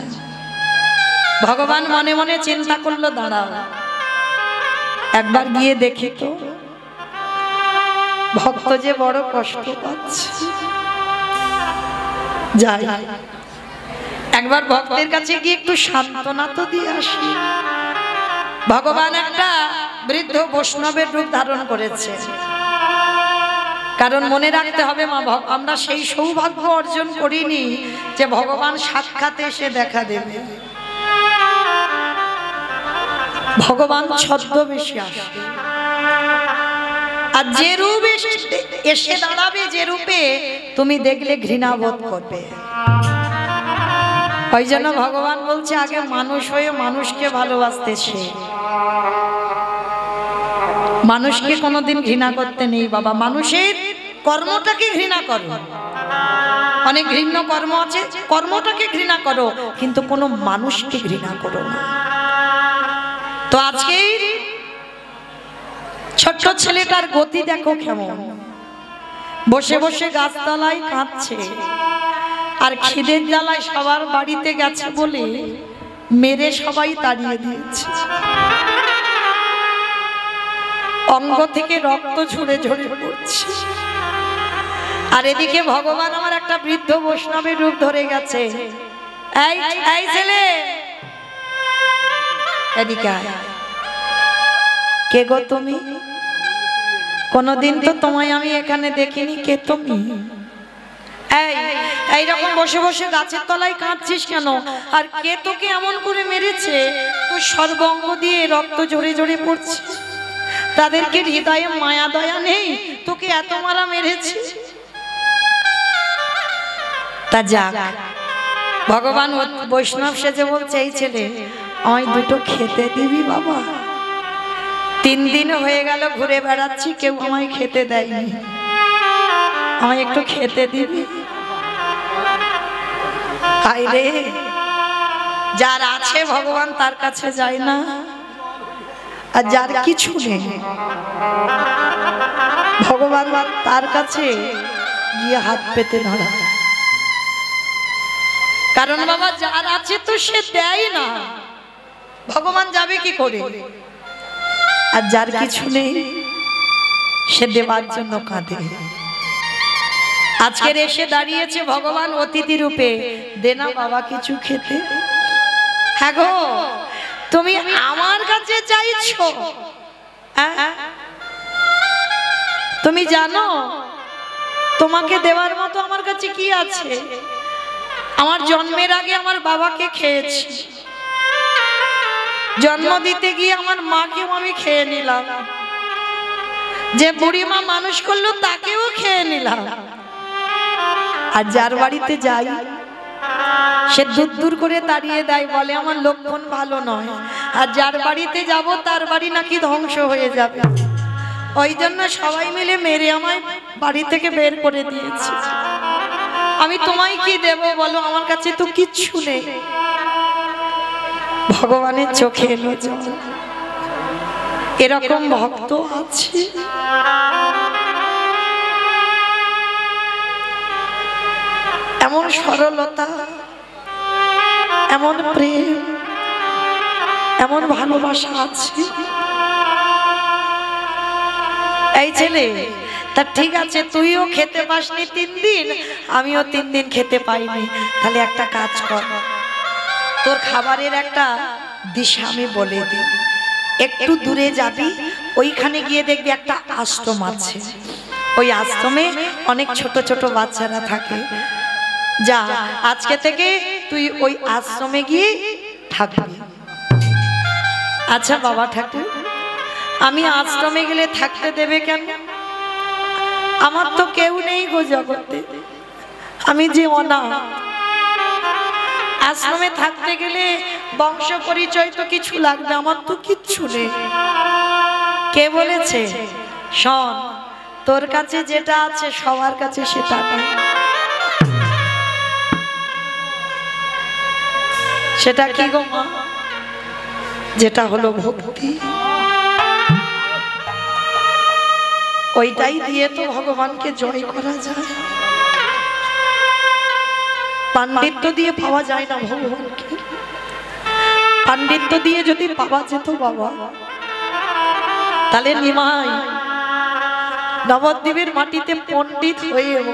ভগবান মনে মনে চিন্তা করলো দাঁড়াও একবার গিয়ে দেখি তো ভক্ত যে বড় কষ্ট পাচ্ছে যাই একবার ভক্তের কাছে গিয়ে একটু সান্ত্বনা তো দিয়ে আসি ভগবান একটা বৃদ্ধ বৈষ্ণবের রূপ ধারণ করেছে কারণ মনে রাখতে হবে মা আমরা সেই সৌভাগ্য অর্জন করিনি যে ভগবান সাক্ষাৎ এসে দেখা দেবে ভগবান ছদ্মবেশে আসে, আর যে রূপ এসে দাঁড়াবে, যে রূপে তুমি দেখলে ঘৃণা বোধ করবে। ওই জন্য ভগবান বলছে আগে মানুষ হয়ে মানুষকে ভালোবাসতে শেখ। মানুষকে কোনোদিন ঘৃণা করতে নেই বাবা, মানুষের কর্মটাকে ঘৃণা করো। অনেক ঘৃণ্য কর্ম আছে, কর্মটাকে ঘৃণা করো, কিন্তু কোনো মানুষকে ঘৃণা করো না। তো আজকে ছোট্ট ছেলেটার গতি দেখো কেমন, বসে বসে গাছতলায় কাঁদছে, আর খিদের জ্বালায় সবার বাড়িতে গেছে বলে মেরে সবাই তাড়িয়ে দিয়েছে। অঙ্গ থেকে রক্ত ঝরে ঝরে পড়ছে। আর এদিকে ভগবান আমার একটা বৃদ্ধ বৈষ্ণবের রূপ ধরে গেছে। এই এই ছেলে, এদিকে আয়। কে গো তুমি? কোনদিন তো তোমায় আমি এখানে দেখিনি, কে তুমি? এইরকম বসে বসে গাছের তলায় কাঁদছিস কেন? আর কে তোকে এমন করে মেরেছে তোর সর্বঙ্গ দিয়ে রক্ত ঝরে ঝরে পড়ছে? তাদেরকে হৃদয়ে মায়া দয়া নেই, তোকে এত মারা মেরেছে। তা যাক, ভগবান বৈষ্ণব সেজে বলছে এই ছেলে আমায় দুটো খেতে দিবি বাবা? 3 দিন হয়ে গেল ঘুরে বেড়াচ্ছি, কেউ আমায় খেতে দেয়নি, আমায় একটু খেতে দিবি? আইরে, যার আছে ভগবান তার কাছে যায় না, আর যার কিছু নেই ভগবান তার কাছে গিয়ে হাত পেতে ধরা। কারণ বাবা যার আছে তো সে দেয় না, ভগবান যাবে কি করে? আর যার কিছু নেই সে দেওয়ার জন্য কাঁদে। আজকের এসে দাঁড়িয়েছে ভগবান অতিথি রূপে, দে না বাবা কিছু খেতে। হ্যাঁ গো, তুমি আমার কাছে চাইছো? তুমি জানো তোমাকে দেওয়ার মতো আমার কাছে কি আছে? আমার জন্মের আগে আমার বাবাকে খেয়েছি, জন্ম দিতে গিয়ে আমার মাকেও আমি খেয়ে নিলাম, যে বুড়ি মা মানুষ করলো তাকেও খেয়ে নিলাম। আর যার বাড়িতে যাই সে দূর দূর করে তাড়িয়ে দেয়, বলে আমার লক্ষণ ভালো নয়। আর যার বাড়িতে যাব তার বাড়ি নাকি ধ্বংস হয়ে যাবে। ওই জন্য সবাই মিলে মেরে আমায় বাড়ি থেকে বের করে দিয়েছে। আমি তোমায় কি দেব বলো? আমার কাছে তো কিচ্ছু নেই। ভগবানের চোখে এলো জল। এরকম ভক্ত আছে। এমন সরলতা, এমন প্রেম, এমন ভালোবাসা আছে। এই ছেলে, তা ঠিক আছে, তুইও খেতে পাসনি 3 দিন, আমিও 3 দিন খেতে পাইনি। তাহলে একটা কাজ কর, তোর খাবারের একটা দিশা আমি বলে দিই। একটু দূরে যাবি, ওইখানে গিয়ে দেখবি একটা আশ্রম আছে। ওই আশ্রমে অনেক ছোট ছোট বাচ্চারা থাকে। যা, আজকে থেকে তুই ওই আশ্রমে গিয়ে থাকবি। আচ্ছা বাবা ঠাকুর, আমি আশ্রমে গেলে থাকতে দেবে কেন? আমার তো কেউ নেই গো জগতে, আমি যে অনাথ। আশ্রমে থাকতে গেলে বংশ পরিচয় তো কিছু লাগবে, আমার তো কিচ্ছু নেই। কে বলেছে? শোন, তোর কাছে যেটা আছে সবার কাছে সেটা নেই। সেটা কি গো মা? যেটা হলো ভক্তি। ওইটাই দিয়ে তো ভগবানকে জয় করা যায়। পাণ্ডিত্য দিয়ে পাওয়া যায় না ভগবানকে। পাণ্ডিত্য দিয়ে যদি পাওয়া যেত বাবা, তাহলে নিমাই নবদ্বীপের মাটিতে পণ্ডিত হয়েও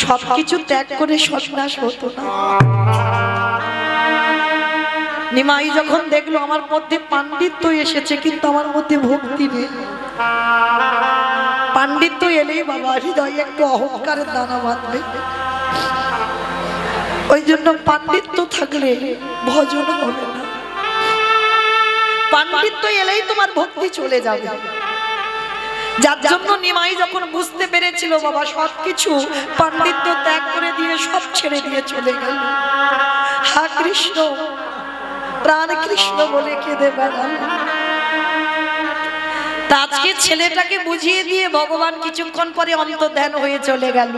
সবকিছু ত্যাগ করে সন্ন্যাস হতো না। নিমাই যখন দেখলো আমার মধ্যে পাণ্ডিত্য এসেছে কিন্তু আমার মধ্যে ভক্তি নেই, পাণ্ডিত্য এলেই বাবা হৃদয়ে একটু অহংকারের দানা বাঁধবে। ওই জন্য পাণ্ডিত্য থাকলে ভজন হবে না, পাণ্ডিত্য এলেই তোমার ভক্তি চলে যাবে। যার জন্য নিমাই যখন বুঝতে পেরেছিল বাবা সবকিছু পাণ্ডিত্য ত্যাগ করে দিয়ে সব ছেড়ে দিয়ে চলে গেল। হা কৃষ্ণ, প্রাণ কৃষ্ণ বলে কেঁদে বেড়াল। আজকে ছেলেটাকে বুঝিয়ে দিয়ে ভগবান কিছুক্ষণ পরে অন্তর্ধান হয়ে চলে গেল।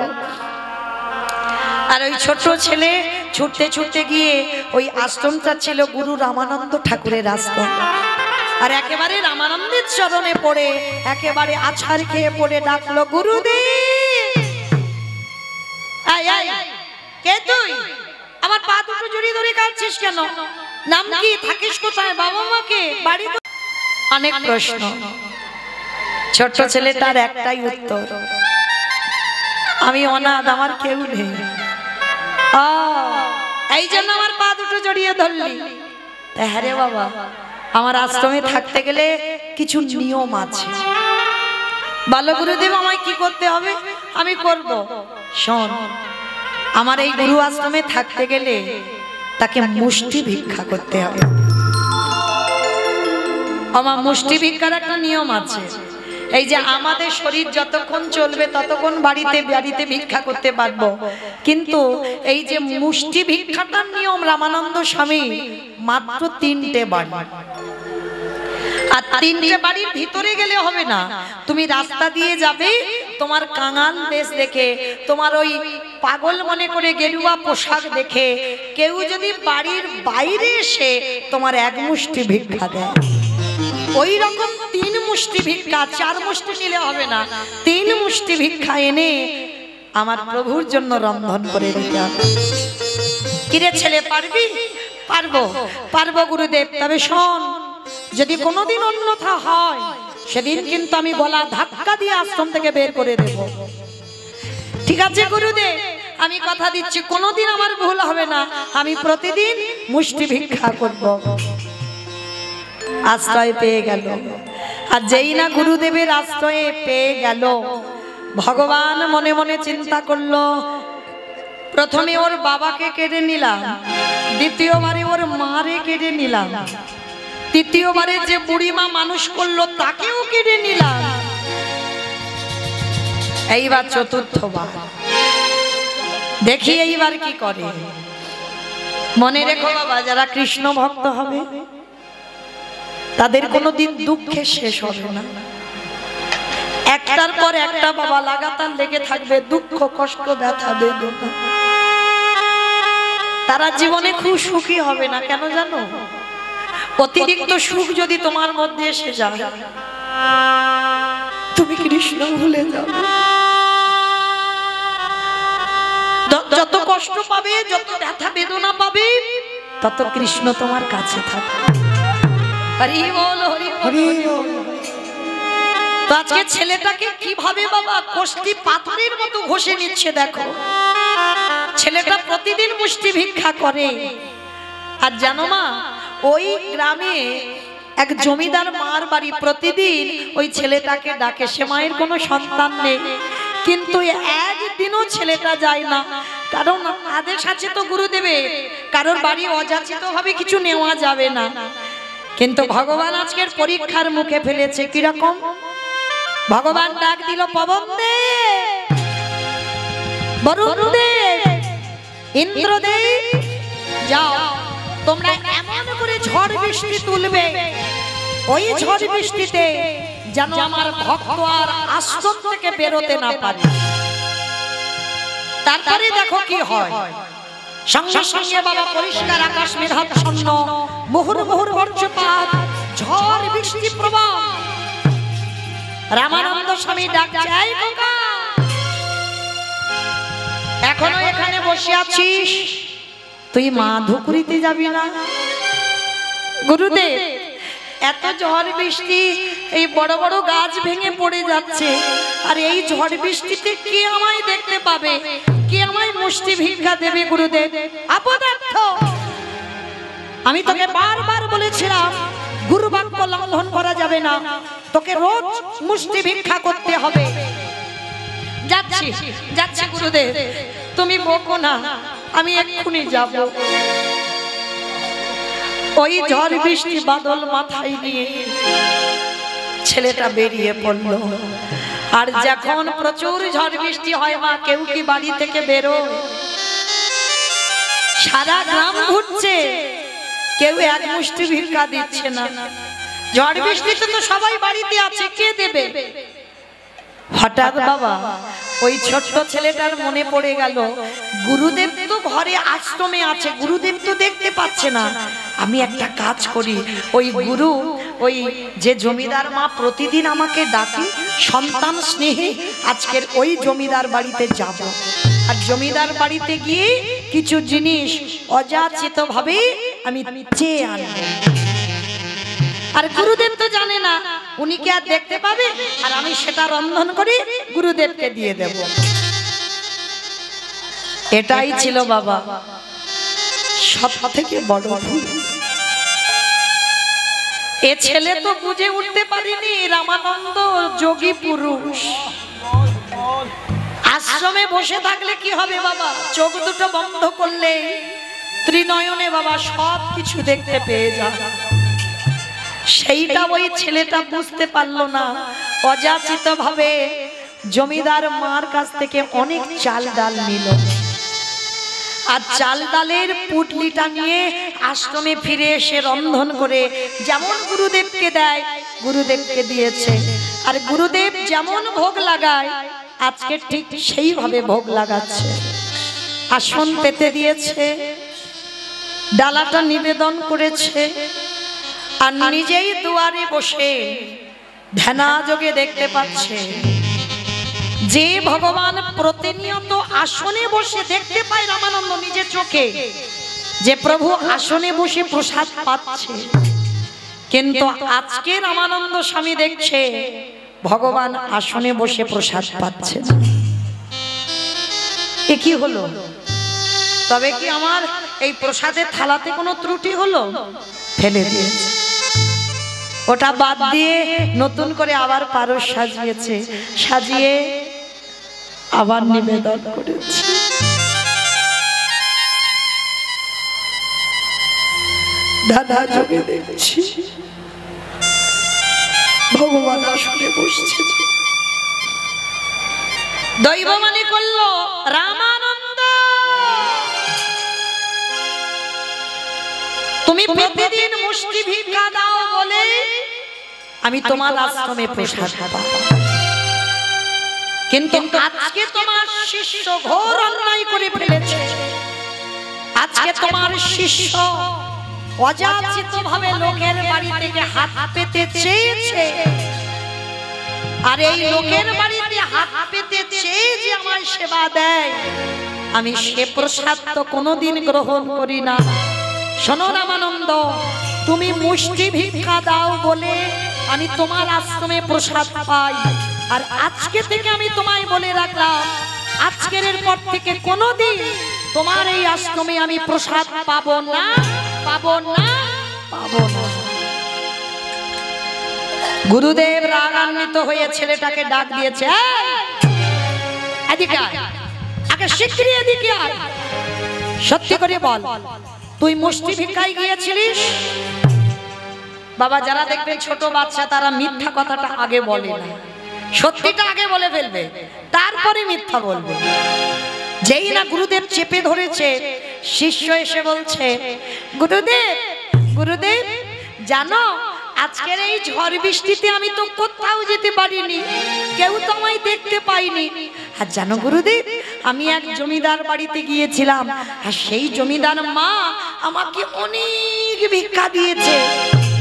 আর ওই ছোট ছেলে ছুটতে ছুটতে গিয়ে ওই আশ্রমটা ছিল গুরু রামানন্দ ঠাকুরের আশ্রম। আর একেবারে রামানন্দের চরণে পড়ে একেবারে আছাড় খেয়ে পড়ে ডাকলো, গুরুদেব। কে তুই? আমার পা দুটো জড়িয়ে ধরে কাঁদছিস কেন? নাম কি? থাকিস কোথায়? বাবা মাকে বাড়ি? অনেক প্রশ্ন। ছোট ছেলেটার একটাই উত্তর, আমি অনাথ, আমার কেউ নেই। এই জন্য আমার পা দুটো জড়িয়ে ধরলি? হ্যাঁ রে বাবা, আমার আশ্রমে থাকতে গেলে কিছু নিয়ম আছে। বলো গুরুদেব আমায় কি করতে হবে? আমি করব। শোন, আমার এই গুরু আশ্রমে থাকতে গেলে তাকে মুষ্টি ভিক্ষা করতে হবে। আমার মুষ্টি ভিক্ষার একটা নিয়ম আছে। এই যে আমাদের শরীর যতক্ষণ চলবে ততক্ষণ বাড়িতে বাড়িতে ভিক্ষা করতে পারবো, কিন্তু এই যে মুষ্টি ভিক্ষাটার নিয়ম রামানন্দ স্বামী মাত্র 3টে বাড়ি। আর 3টে বাড়ির ভিতরে গেলে হবে না, তুমি রাস্তা দিয়ে যাবে, তোমার কাঙাল বেশ দেখে, তোমার ওই পাগল মনে করে গেরুয়া পোশাক দেখে কেউ যদি বাড়ির বাইরে এসে তোমার 1 মুষ্টি ভিক্ষা দেয়, ওই রকম 3 মুষ্টি ভিক্ষা, 4 মুষ্টি নিলে হবে না, 3 মুষ্টি ভিক্ষা এনে আমার প্রভুর জন্য রন্ধন করে দিতে হবে। কিরে ছেলে, পারবি? পারবো। পারবো গুরুদেব, তবে শোন, যদি কোনোদিন অন্যথা হয় সেদিন কিন্তু আমি গলা ধাক্কা দিয়ে আশ্রম থেকে বের করে দেব। ঠিক আছে গুরুদেব, আমি কথা দিচ্ছি কোনোদিন আমার ভুল হবে না, আমি প্রতিদিন মুষ্টি ভিক্ষা করব। আশ্রয় পেয়ে গেল। আর যেই না গুরুদেবের আশ্রয়ে পেয়ে গেল, ভগবান মনে মনে চিন্তা করলো, প্রথমে ওর বাবাকে কেড়ে নিলাম, দ্বিতীয়বারে ওর মারে কেড়ে নিলাম, তৃতীয়বারে যে বুড়িমা মানুষ করলো তাকেও কেড়ে নিলাম, এইবার চতুর্থবার দেখি এইবার কি করে। মনে রেখো বাবা, যারা কৃষ্ণ ভক্ত হবে তাদের কোনোদিন দুঃখে শেষ হবে না। একটার পর একটা বাবা লাগাতার লেগে থাকবে, দুঃখ কষ্ট ব্যথা বেদনা। তারা জীবনে খুব সুখী হবে না। কেন জানো? অতিরিক্ত সুখ যদি তোমার মধ্যে এসে যায়, তুমি কৃষ্ণ ভুলে যাও। যত কষ্ট পাবে, যত ব্যথা বেদনা পাবে, তত কৃষ্ণ তোমার কাছে থাকবে। হরি বল, হরি বল। তো আজকে ছেলেটাকে কিভাবে বাবা কষ্টি পাথরের মতো ঘষে নিচ্ছে দেখো। ছেলেটা প্রতিদিন মুষ্টি ভিক্ষা করে। আর জানো মা, ওই গ্রামে এক জমিদার মার বাড়ি, প্রতিদিন ওই ছেলেটাকে ডাকে। সে মায়ের কোনো সন্তান নেই, কিন্তু একদিনও ছেলেটা যায় না, কারণ আদেশ আছে তো গুরুদেবের, কারোর বাড়ি অযাচিত ভাবে কিছু নেওয়া যাবে না। কিন্তু ভগবান আজকের পরীক্ষার মুখে ফেলেছে। কিরকম? ভগবান ডাক দিল, পবনদেব, বরুণদেব, ইন্দ্রদেব, যাও তোমরা এমন করে ঝড় বৃষ্টি তুলবে, ওই ঝড় বৃষ্টিতে যেন আমার ভক্ত আর আশ্রম থেকে বেরোতে না পারে। তারপরে দেখো কি হয়। সঙ্গে সঙ্গে বাবা পরিষ্কার আকাশ মেঘাচ্ছন্ন, মুহুর মুহুর বজ্রপাত, ঝড় বৃষ্টি প্রবাহ। রামানন্দ স্বামী ডাকছে, এই খোকা, এখনো এখানে বসে আছিস? তুই মা ধুকুরিতে যাবি না? গুরুদেব, এত ঝড় বৃষ্টি, এই বড় বড় গাছ ভেঙে পড়ে যাচ্ছে, আর এই ঝড় বৃষ্টিতে কে আমায় দেখতে পাবে, কে আমায় মুষ্টি ভিক্ষা দেবে? গুরুদেব, আপদার্থ, আমি তোকে বারবার বলেছিলাম গুরু বাক্য লঙ্ঘন করা যাবে না, তোকে রোজ মুষ্টি ভিক্ষা করতে হবে। যাচ্ছি যাচ্ছি গুরুদেব, তুমি বকো না, আমি এক্ষুনি যাব। ওই ঝড় বৃষ্টি বাদল মাথায় নিয়ে ছেলেটা বেরিয়ে পড়লো। আর যখন প্রচুর ঝড় বৃষ্টি হয় মা, কেউ কি বাড়ি থেকে বেরো? সারা গ্রাম ঘুরছে, কেউ এক মুষ্টি ভিক্ষা দিচ্ছে না। ঝড় বৃষ্টিতে তো সবাই বাড়িতে আছে, কে দেবে? হঠাৎ বাবা ওই ছোট্ট ছেলেটার মনে পড়ে গেল, গুরুদেব তো ঘরে আশ্রমে আছে, গুরুদেব তো দেখতে পাচ্ছে না। আমি একটা কাজ করি, ওই গুরু, ওই যে জমিদার মা প্রতিদিন আমাকে ডাকে সন্তান স্নেহে, আজকের ওই জমিদার বাড়িতে যাব। আর জমিদার বাড়িতে গিয়ে কিছু জিনিস অযাচিত ভাবে আমি চেয়ে আনবো। আর গুরুদেব তো জানে না, উনি কি আর দেখতে পাবে? আর আমি সেটা রন্ধন করে গুরুদেবকে দিয়ে দেব। এটাই ছিল বাবা সব থেকে বড় ভুল। এ ছেলে তো বুঝে উঠতে পারেনি রামানন্দ যোগী পুরুষ। আশ্রমে বসে থাকলে কি হবে বাবা? চোখ দুটো বন্ধ করলে ত্রিনয়নে বাবা সব কিছু দেখতে পেয়ে যায়। সেইটা ওই ছেলেটা বুঝতে পারলো না। অযাচিত ভাবে জমিদার মার কাছ থেকে অনেক চাল ডাল নিল, আর চাল ডালের পুটলিটা নিয়ে আশ্রমে ফিরে এসে রন্ধন করে যেমন গুরুদেবকে দেয় গুরুদেবকে দিয়েছে। আর গুরুদেব যেমন ভোগ লাগায় আজকে ঠিক সেইভাবে ভোগ লাগাচ্ছে। আসন পেতে দিয়েছে, ডালাটা নিবেদন করেছে, আর নিজেই দুয়ারে বসে ধ্যানাযোগে দেখতে পাচ্ছে যে ভগবান প্রতিনিয়ত আসনে বসে দেখতে পায় রামানন্দ নিজের চোখে, যে প্রভু আসনে বসে প্রসাদ পাচ্ছে। কিন্তু আজকে রামানন্দ স্বামী দেখছে ভগবান আসনে বসে প্রসাদ পাচ্ছে। এ কি হলো? তবে কি আমার এই প্রসাদের থালাতে কোনো ত্রুটি হলো? ফেলে দিয়েছে, ওটা বাদ দিয়ে নতুন করে আবার পারস সাজিয়েছে, সাজিয়ে আবার নিবেদন করেছে। দাদা যোগে দেখছি ভগবান আসলে বসছে। দৈব মানে করলো রামানন্দ, তুমি প্রতিদিন মুষ্টি ভিক্ষা দাও বলে আমি তোমার আশ্রমে প্রসাদ পাবো, কিন্তু আজকে তোমার শিষ্য ঘোর অন্যায় করে ফেলেছে। আজকে তোমার শিষ্য অযাচিত ভাবে লোকের বাড়ি থেকে হাত পেতে চেয়েছে, আর এই লোকের বাড়িতে হাত পেতে চেয়ে যে আমার সেবা দেয়, আমি সে প্রসাদ তো কোনোদিন গ্রহণ করি না। শোনো রামানন্দ, তুমি মুষ্টি ভিক্ষা দাও বলে আমি তোমার আশ্রমে প্রসাদ পাই, আর আজকে থেকে আমি তোমায় বলে রাখলাম, আজকের পর থেকে কোনোদিন তোমার এই আশ্রমে আমি প্রসাদ পাবো না, পাবো না, পাবো না। গুরুদেব রাগান্বিত হয়ে ছেলেটাকে ডাক দিয়েছে, এদিকে আয়, আগে শিগগিরই এদিকে আয়, সত্যি করে বল তুই মুষ্টি ভিক্ষায় গিয়েছিলিস? বাবা যারা দেখবেন ছোট বাচ্চা তারা মিথ্যা কথাটা আগে বলে না, সত্যিটা আগে বলে ফেলবে, তারপরে মিথ্যা বলবে। যেই না গুরুদেব চেপে ধরেছে, শিষ্য এসে বলছে, গুরুদেব, গুরুদেব জানো আজকের এই ঝড় বৃষ্টিতে আমি তো কোথাও যেতে পারিনি, কেউ তো আমায় দেখতে পাইনি। আর জানো গুরুদেব, আমি এক জমিদার বাড়িতে গিয়েছিলাম, আর সেই জমিদার মা আমাকে অনেক ভিক্ষা দিয়েছে।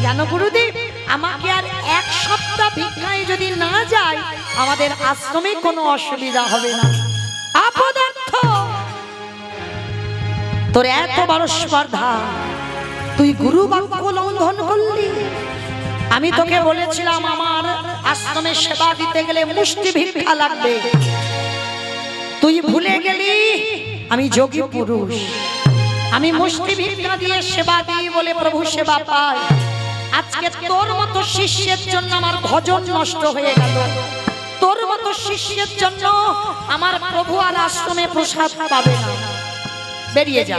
জানো গুরুদেব, আমাকে আর এক সপ্তাহ ভিক্ষায় যদি না যায় আমাদের আশ্রমে কোনো অসুবিধা হবে না। অপদার্থ, তোর এত বড় স্পর্ধা, তুই গুরু বাক্য লঙ্ঘন করলি। আমি তোকে বলেছিলাম আমার আশ্রমে সেবা দিতে গেলে মুষ্টি ভিক্ষা লাগবে, তুই ভুলে গেলি আমি যোগী পুরুষ, আমি মুষ্টি ভিক্ষা দিয়ে সেবা দিই বলে প্রভু সেবা পাই। আজকে তোর মতো শিষ্যের জন্য আমার ভজন নষ্ট হয়ে গেল, তোর মতো শিষ্যের জন্য আমার প্রভু আর আশ্রমে প্রসাদ পাবে না। বেরিয়ে যা,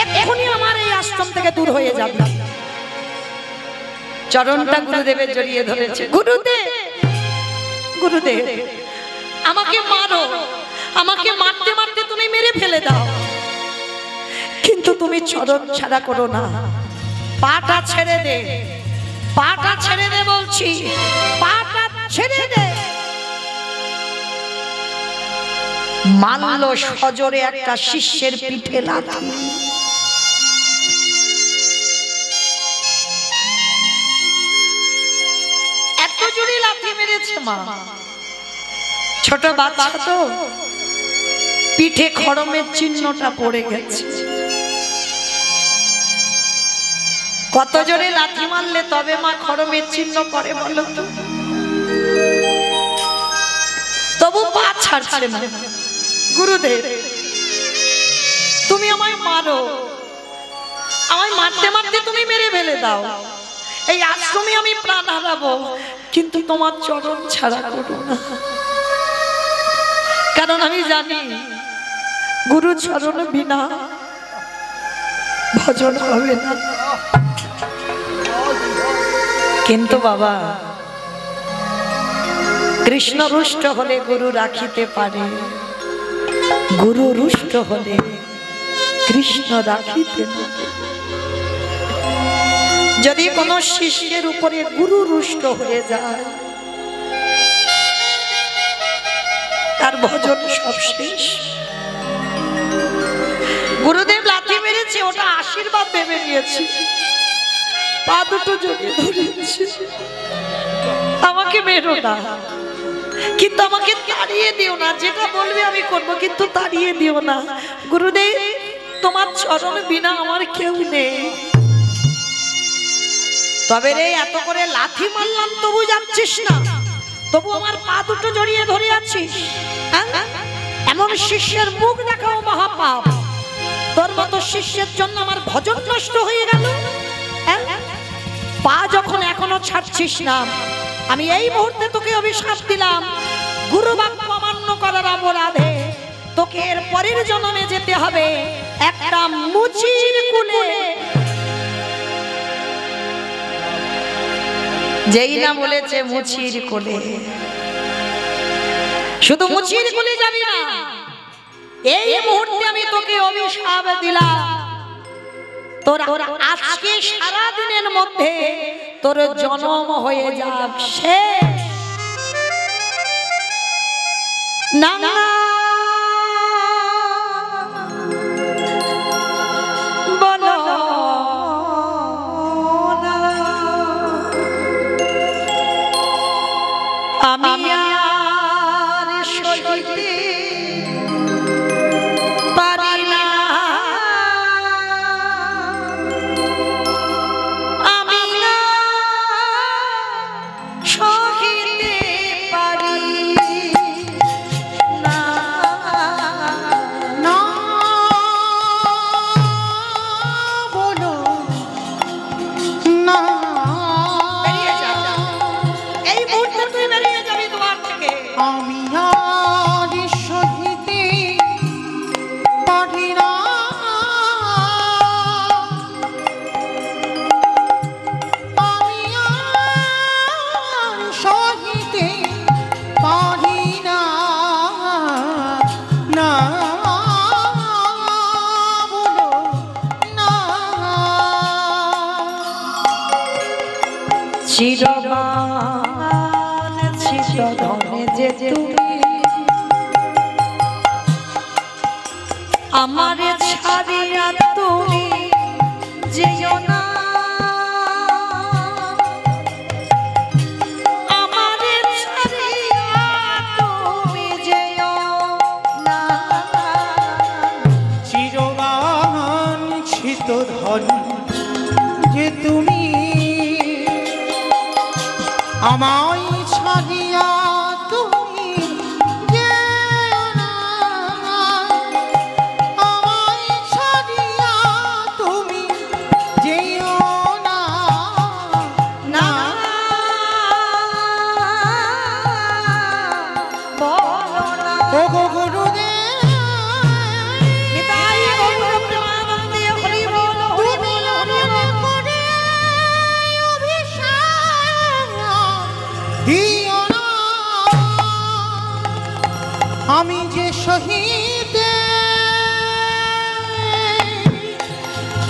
এক্ষুনি আমার এই আশ্রম থেকে দূর হয়ে যাবে। চরণটা গুরুদেবের জড়িয়ে ধরেছে। গুরুদেব, গুরুদেব আমাকে মারো, আমাকে মারতে মারতে তুমি মেরে ফেলে দাও, কিন্তু তুমি চরণ ছাড়া করো না। পাটা ছেড়ে দে, পাটা ছেড়ে দে বলছি, পাটা ছেড়ে দে। মানল সজোরে একটা শিষ্যের পিঠে লাথি। এত জোরে লাথি মেরেছে মা, ছোট বাচ্চা তো, পিঠে খড়মের চিহ্নটা পড়ে গেছে। কত জোরে লাথি মারলে তবে মা খড়মের চিহ্ন পড়ে বলো তো? তবু পা ছাড়ছে না। গুরুদেব তুমি আমায় মারো, আমায় মারতে মারতে তুমি মেরে ফেলে দাও, এই আশ্রমে আমি প্রাণ হারাবো, কিন্তু তোমার চরণ ছাড়া করো না। কারণ আমি জানি গুরু চরণ বিনা ভজন হবে না। কিন্তু বাবা, কৃষ্ণ রুষ্ট হলে গুরু রাখিতে পারে, গুরু রুষ্ট হলে কৃষ্ণ রাখিতে না। যদি কোনো শিষ্যের উপরে গুরু রুষ্ট হয়ে যায়, তার ভজন সব শেষ। গুরুদেব লাথি মেরেছে, ওটা আশীর্বাদ ভেবে নিয়েছে, পা দুটো জড়িয়ে ধরেছে, আমাকে মেরো না, কিন্তু আমাকে তাড়িয়ে দিও না, যেটা বলবে আমি করব, কিন্তু তাড়িয়ে দিও না। গুরুদেব তোমার চরণ বিনা আমার কেউ নেই। তবে রে এত করে লাথি মারলাম তবু যাচ্ছিস না, তবু আমার পা দুটো জড়িয়ে ধরে আছিস। এমন শিষ্যের মুখ দেখাও মহাপাপ। তোর মতো শিষ্যের জন্য আমার ভজন নষ্ট হয়ে গেল। পা যখন এখনো ছাড়ছিস না, আমি এই মুহূর্তে তোকে অভিশাপ দিলাম, গুরু বাক্য অমান্য করার অপরাধে তোকে এর পরের জন্মে যেতে হবে একটা মুচির কুলে। যেই না বলেছে মুচির কোলে, শুধু মুচির কোলে যাবি না, এই মুহূর্তে আমি তোকে অভিশাপ দিলাম, তোর আজকে সারা দিনের মধ্যে তোর জন্ম হয়ে যাক শেষ। না না বলো না, আমি আর সইতে পারি না, আমি সইতে পারি না, না বলো না। বেরিয়ে যা, এই মুহূর্তে তুই বেরিয়ে যাবি তোমার থেকে। আমি আর সহিতে পারি না, আমি আর সহিতে পারি না, না বলো না। চিরবান চিরধনে যে তুমি আমারে ছাড়িয়া তুমি যেও না, আমারে ছাড়িয়া তুমি যেও না, চিরবাঞ্ছিত ধন যে তুমি আমায় ছাড়িয়া তুমি যেও না, আমায় ছাড়িয়া তুমি যেও না, না বলো না। ওগো গুরুদেব, নিতাই গৌর প্রেমানন্দে হরি বল, হরি বল, হরি বল। করে অভিশাপ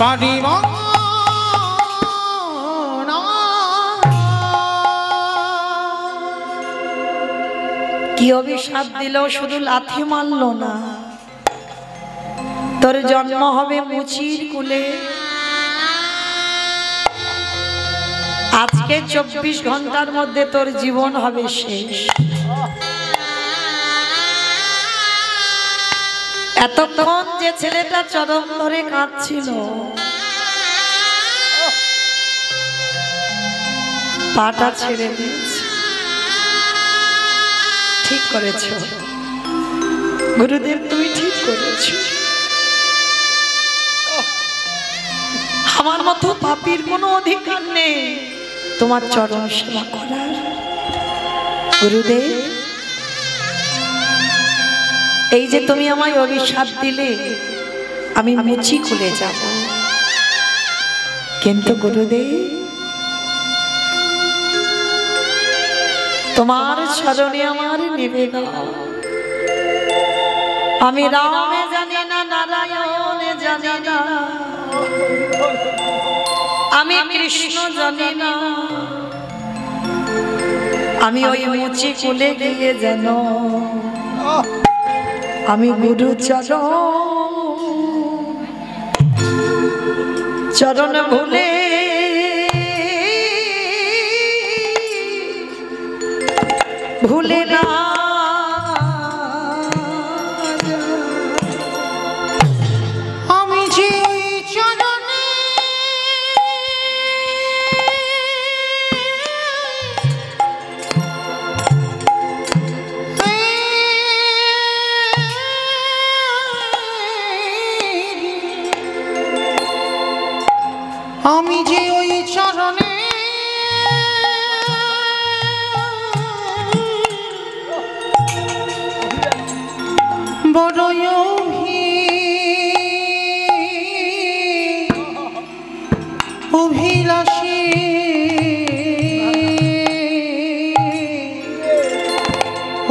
পারিব না। কি অভিশাপ দিল, শুধু লাথি মারলো না, তোর জন্ম হবে মুচির কুলে। আজকে 24 ঘন্টার মধ্যে তোর জীবন হবে শেষ। এতক্ষণ যে ছেলেটা চরণ ধরে কাঁদছিল, পাটা ছেড়ে দিয়েছে। ঠিক করেছ গুরুদেব, তুমি ঠিক করেছ। আমার মতো পাপীর কোনো অধিকার নেই তোমার চরণ সেবা করার। গুরুদেব, এই যে তুমি আমায় অভিশাপ দিলে, আমি মুচি খুলে যাব, কিন্তু গুরুদেব তোমার চরণে আমার নিবেদন। আমি রামে জানি না, নারায়ণে জানি না, আমি কৃষ্ণ জানি না, আমি ওই মুচি কুলে গিয়ে যেন আমি গুরু চরণ ভুলে ভুলে না। আমি যে ওই চরণে আমি যে ওই চরণে বড়ই অভিলাষী,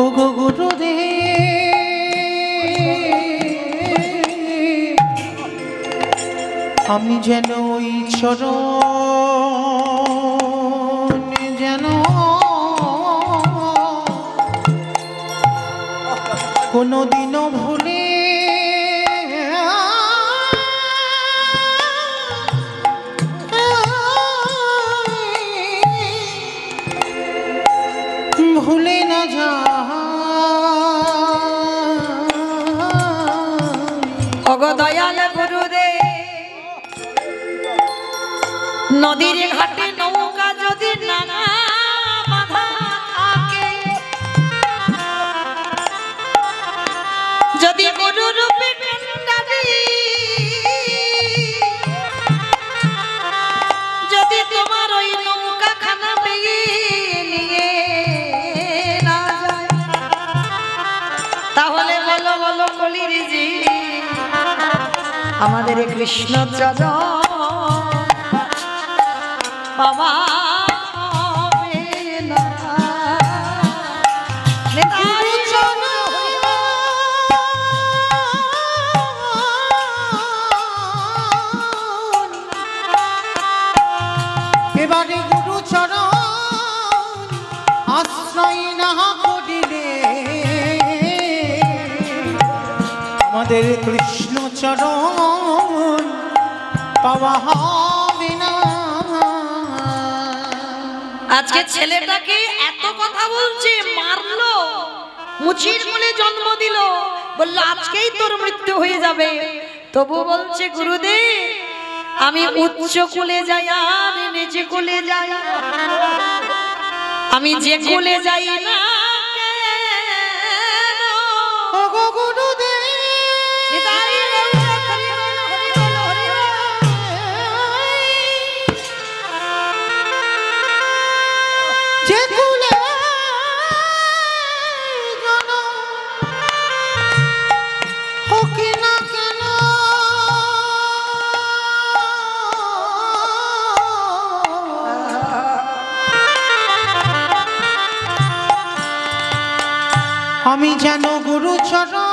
ও গো গুরুদেব, আমি যেন ওই চরণ যেন কোনোদিনও ভুলে ভুলে না যা। ওগো দয়াল গুরুদেব, নদীর ঘাটে নৌকা যদি নানা বাঁধা থাকে, যদি গুরু রূপে কান্ডারি, যদি তোমার ওই নৌকা খানা পেয়ে নিয়ে না যায়, তাহলে বলো বলো কলির জি, আমাদের কৃষ্ণ চরণ বাবা এবারে গুরু চরণ আশ্রয় না করিলে আমাদের কৃষ্ণ চরণ পাওয়া হবে না। আজকে ছেলেটাকে এত কথা বলছে, মারলো, মুচির কোলে জন্ম দিল, বললো আজকেই তোর মৃত্যু হয়ে যাবে, তবু বলছে গুরুদেব আমি উচ্চ কুলে যাই আর নিচে কুলে যাই, আমি যে কুলে যাই না আমি যেন গুরু চরণ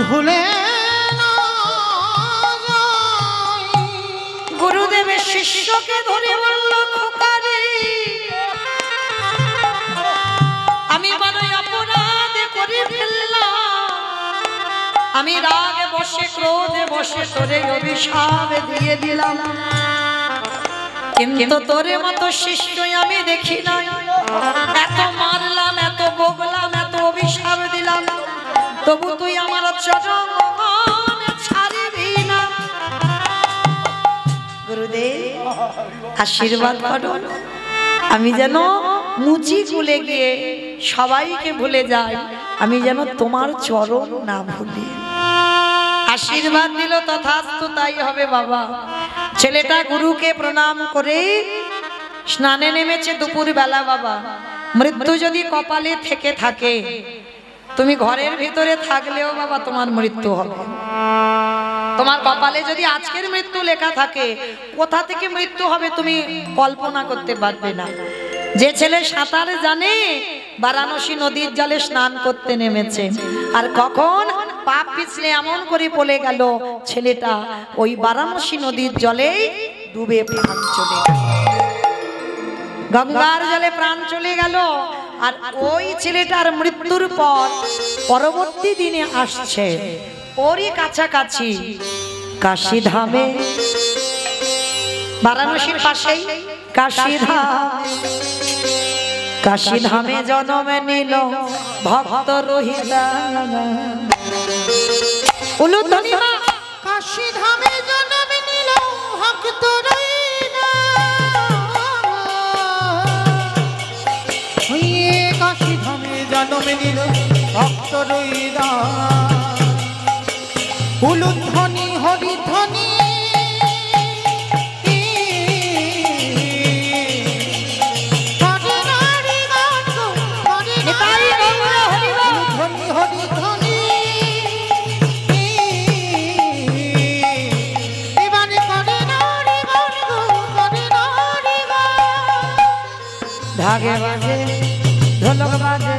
ভুলে না শিষ্যকে ধরে বলল, খোকারে আমি মনে অপরাধ করে ফেললাম, আমি রাগে বসে ক্রোধে বসে তোরে অভিশাপ দিয়ে দিলাম, কিন্তু তোরে মতো শিষ্যই আমি দেখি নাই, এত মারলাম, এত বকলাম, এত অভিশাপ দিলাম, তবু তুই আমার চরণ ছাড়বি না। গুরুদেব আশীর্বাদ করো, আমি যেন মুচি খুলে গিয়ে সবাইকে ভুলে যাই, আমি যেন তোমার চরণ না ভুলি। আশীর্বাদ দিল, তথাস্তু তাই হবে বাবা। ছেলেটা গুরুকে প্রণাম করে স্নানে নেমেছে দুপুর বেলা। বাবা, মৃত্যু যদি কপালে থেকে থাকে, তুমি ঘরের ভিতরে থাকলেও বাবা তোমার মৃত্যু হবে। তোমার কপালে যদি আজকের মৃত্যু লেখা থাকে, কোথা থেকে মৃত্যু হবে তুমি কল্পনা করতে পারবে না। যে ছেলে সাঁতার জানে বারাণসী নদীর জলে স্নান করতে নেমেছে, আর কখন পাপ পিছলে এমন করে পড়ে গেল, ছেলেটা ওই বারাণসী নদীর জলেই ডুবে প্রাণ চলে গেল, গঙ্গার জলে প্রাণ চলে গেল। আর ওই ছেলেটার মৃত্যুর পর পরবর্তী দিনে আসছে ওরই কাছাকাছি কাশীধামে, বারাণসীর পাশেই কাশীধাম, কাশীধামে জন্ম নিল ভক্ত রোহিতা। উলুধ্বনি মা। কাশীধামে জন্ম নিল ভক্ত রোহিতা, কাশীধামে জন্ম নিল ভক্ত রোহিতা। উলুধ্বনি হরিধ্বনি ঢাকে বাজে ঢোলক বাজে,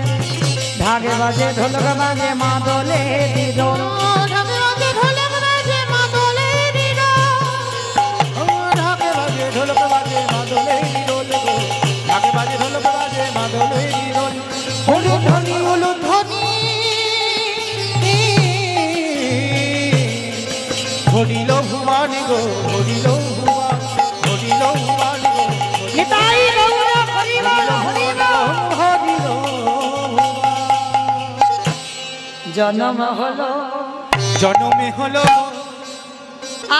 ঢাকে বাজে ঢোলক বাজে, মা দোলে দিদোল, ঢাকে বাজে ঢোলক বাজে, মা দোলে দিদোল, ঢাকে বাজে ঢোলক বাজে, মা দোলে দিদোল, ঢাকে বাজে ঢোলক বাজে, মা দোলে দিদোল। উলুধ্বনি উলুধ্বনি হরিল ভুবন গো, হরিল ভুবন, হরিল ভুবন গো, নিতাই গৌর হরিবল হরিবল। হরিল জন্ম হলো জনমে হলো,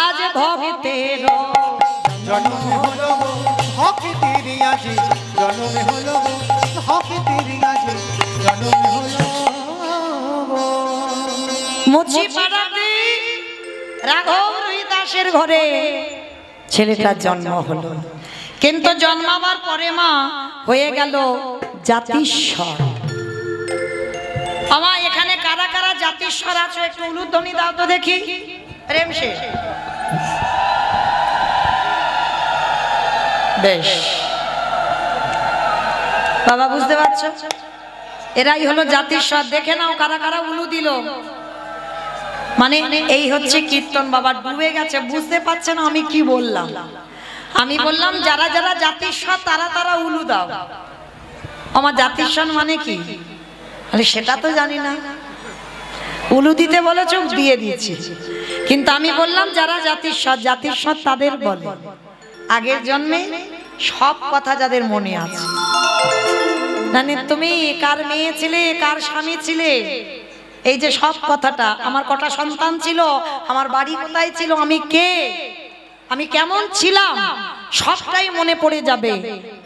আজ ভক্তের, জনমে হলো ভক্তের আজি, জনমে হলো ভক্তের আজি, জনমে হলো। মুচি পাড়াতে রাঘব রোহিদাসের ঘরে ছেলেটার জন্ম হলো, কিন্তু জন্মাবার পরে মা হয়ে গেল জাতিস্বর। আমার এখানে কারা কারা জাতিস্বর আছো, একটু উলুধ্বনি দাও তো দেখি। রেমসে বেশ বাবা, বুঝতে পারছো? এরাই হলো জাতিস্বর। দেখে নাও কারা কারা উলু দিল। মানে এই হচ্ছে কীর্তন। বাবা ডুবে গেছে, বুঝতে পারছে না আমি কি বললাম। আমি বললাম যারা যারা জাতিস্বর তারা তারা উলু দাও। আমার জাতিস্বর মানে কি, আরে সেটা তো জানি না। উলু দিতে বলেছ, দিয়ে দিয়েছি, কিন্তু আমি বললাম যারা জাতিস্বর, জাতিস্বর তাদের বলে আগের জন্মে সব কথা যাদের মনে আছে। মানে তুমি কার মেয়ে ছিলে, কার স্বামী ছিলে, এই যে সব কথাটা, আমার কটা সন্তান ছিল, আমার বাড়ি কোথায় ছিল, আমি কে, আমি কেমন ছিলাম, সবটাই মনে পড়ে যাবে,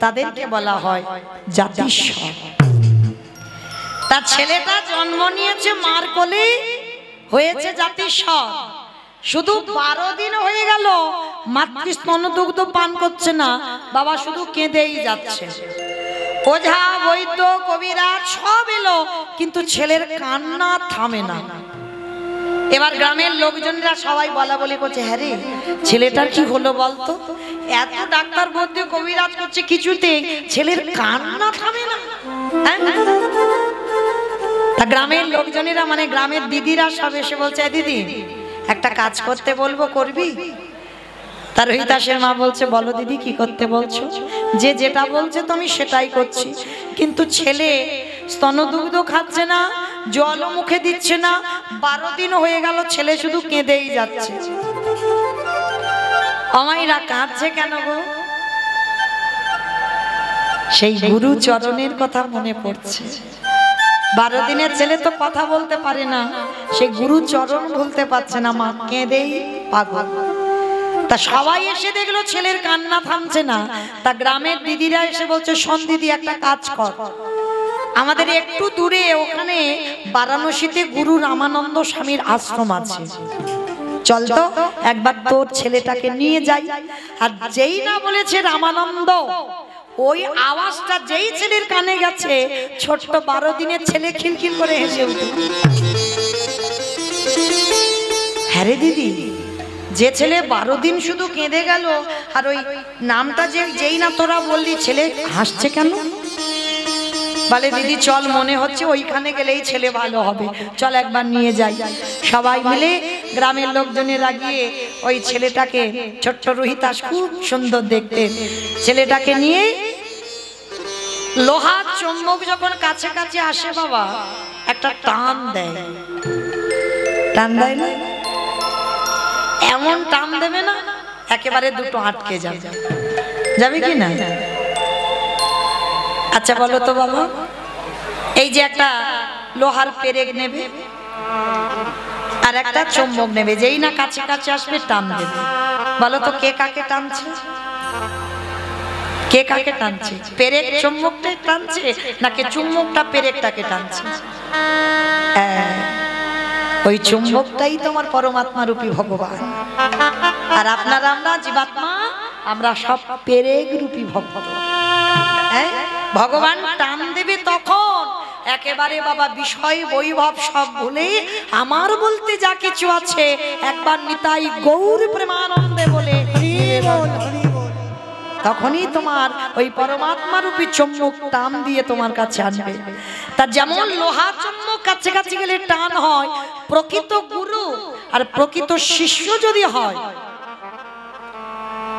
তাদেরকে বলা হয় জাতিস্বর। তার ছেলেটা জন্ম নিয়েছে মার কোলে, হয়েছে জাতিস্বর। শুধু 12 দিন হয়ে গেল মাতৃস্তন দুগ্ধ পান করছে না, বাবা শুধু কেঁদেই যাচ্ছে। ওঝা বৈদ্য কবিরাজ সব এলো, কিন্তু ছেলের কান্না থামে না। এবার গ্রামের লোকজনরা সবাই বলা বলি করছে, হ্যাঁ রে ছেলেটার কি হলো বলতো, এত ডাক্তার বৈদ্য কবিরাজ করছে, কিছুতে ছেলের কান্না থামে না। তা গ্রামের লোকজনেরা, মানে গ্রামের দিদিরা সব এসে বলছে, দিদি একটা কাজ করতে বলবো, করবি? তার রোহিতাসের মা বলছে, বলো দিদি কি করতে বলছো? যে যেটা বলছে তো আমি সেটাই করছি, কিন্তু ছেলে স্তনদুগ্ধ খাচ্ছে না, জলও মুখে দিচ্ছে না, 12 দিন হয়ে গেল, ছেলে শুধু কেঁদেই যাচ্ছে। আমাইরা কাঁদছে কেন গো? সেই গুরু চরণের কথা মনে পড়ছে। 12 দিনের ছেলে তো কথা বলতে পারে না, সেই গুরু চরণ বলতে পারছে না, মা কেঁদেই পাগল। তা সবাই এসে দেখলো ছেলের কান্না থামছে না। তা গ্রামের দিদিরা এসে বলছে, শোন দিদি, একটা কাজ কর, আমাদের একটু দূরে ওখানে বারাণসীতে গুরু রামানন্দ স্বামীর আশ্রম আছে, চল তো একবার তোর ছেলেটাকে নিয়ে যাই। আর যেই না বলেছে রামানন্দ, ওই আওয়াজটা যেই ছেলের কানে গেছে, ছোট্ট 12 দিনের ছেলে খিলখিল করে হেসে উঠল। হ্যাঁ রে দিদি, যে ছেলে 12 দিন শুধু কেঁদে গেল, আর ওই নামটা যেই না তোরা বললি, ছেলে হাসছে কেন? বলে দিদি চল, মনে হচ্ছে ওইখানে গেলেই ছেলে ভালো হবে, চল একবার নিয়ে যাই। সবাই মিলে গ্রামের লোকজনেরা গিয়ে ওই ছেলেটাকে, ছোট্ট রোহিতাস খুব সুন্দর দেখতে, ছেলেটাকে নিয়ে লোহার চুম্বক যখন কাছে কাছে আসে বাবা, একটা টান দেয়। টান দেয় না? এমন টান দেবে না একেবারে দুটো আটকে যাবে, যাবে কি না? আচ্ছা বলো তো বাবা, এই যে একটা লোহার পেরেক নেবে আর একটা চুম্বক নেবে, যেই না কাছে কাছে আসবে টান দেবে। বলো তো কে কাকে টানছে? কে কাকে টানছে? পেরেক চুম্বকটাই টানছে নাকি চুম্বকটা পেরেকটাকে টানছে? ওই চুম্বকটাই তোমার পরমাত্মা রূপী ভগবান, আর আপনারা আমরা জীবাত্মা, আমরা সব পেরেক রূপী ভক্ত। ভগবান টান দেবে তখন একেবারে বাবা বিষয় বৈভব সব ভুলে আমার বলতে যা কিছু আছে একবার নিতাই গৌর প্রেমানন্দে বলে তখনই তোমার ওই পরমাত্মা রূপী চুম্বক টান দিয়ে তোমার কাছে আসবে। তা যেমন লোহা চুম্বক কাছে কাছে গেলে টান হয়, প্রকৃত গুরু আর প্রকৃত শিষ্য যদি হয়,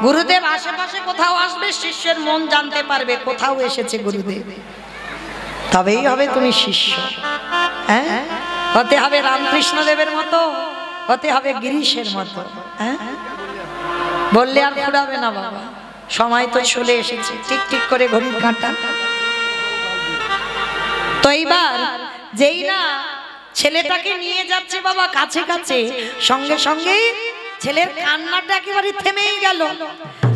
গুরুদেব আশেপাশে কোথাও আসবে, শিষ্যের মন জানতে পারবে কোথাও এসেছে গুরুদেব, তবেই হবে তুমি শিষ্য। হ্যাঁ, হতে হবে রামকৃষ্ণ দেবের মতো, হতে হবে গিরিশের মতো। হ্যাঁ, বললে আর ফুরাবে না বাবা, সময় তো চলে এসেছে, ঠিক ঠিক করে ঘড়ির কাঁটা। তো এইবার যেই না ছেলেটাকে নিয়ে যাচ্ছে বাবা কাছে কাছে, সঙ্গে সঙ্গে ছেলের কান্নাটা একেবারে থেমেই গেল।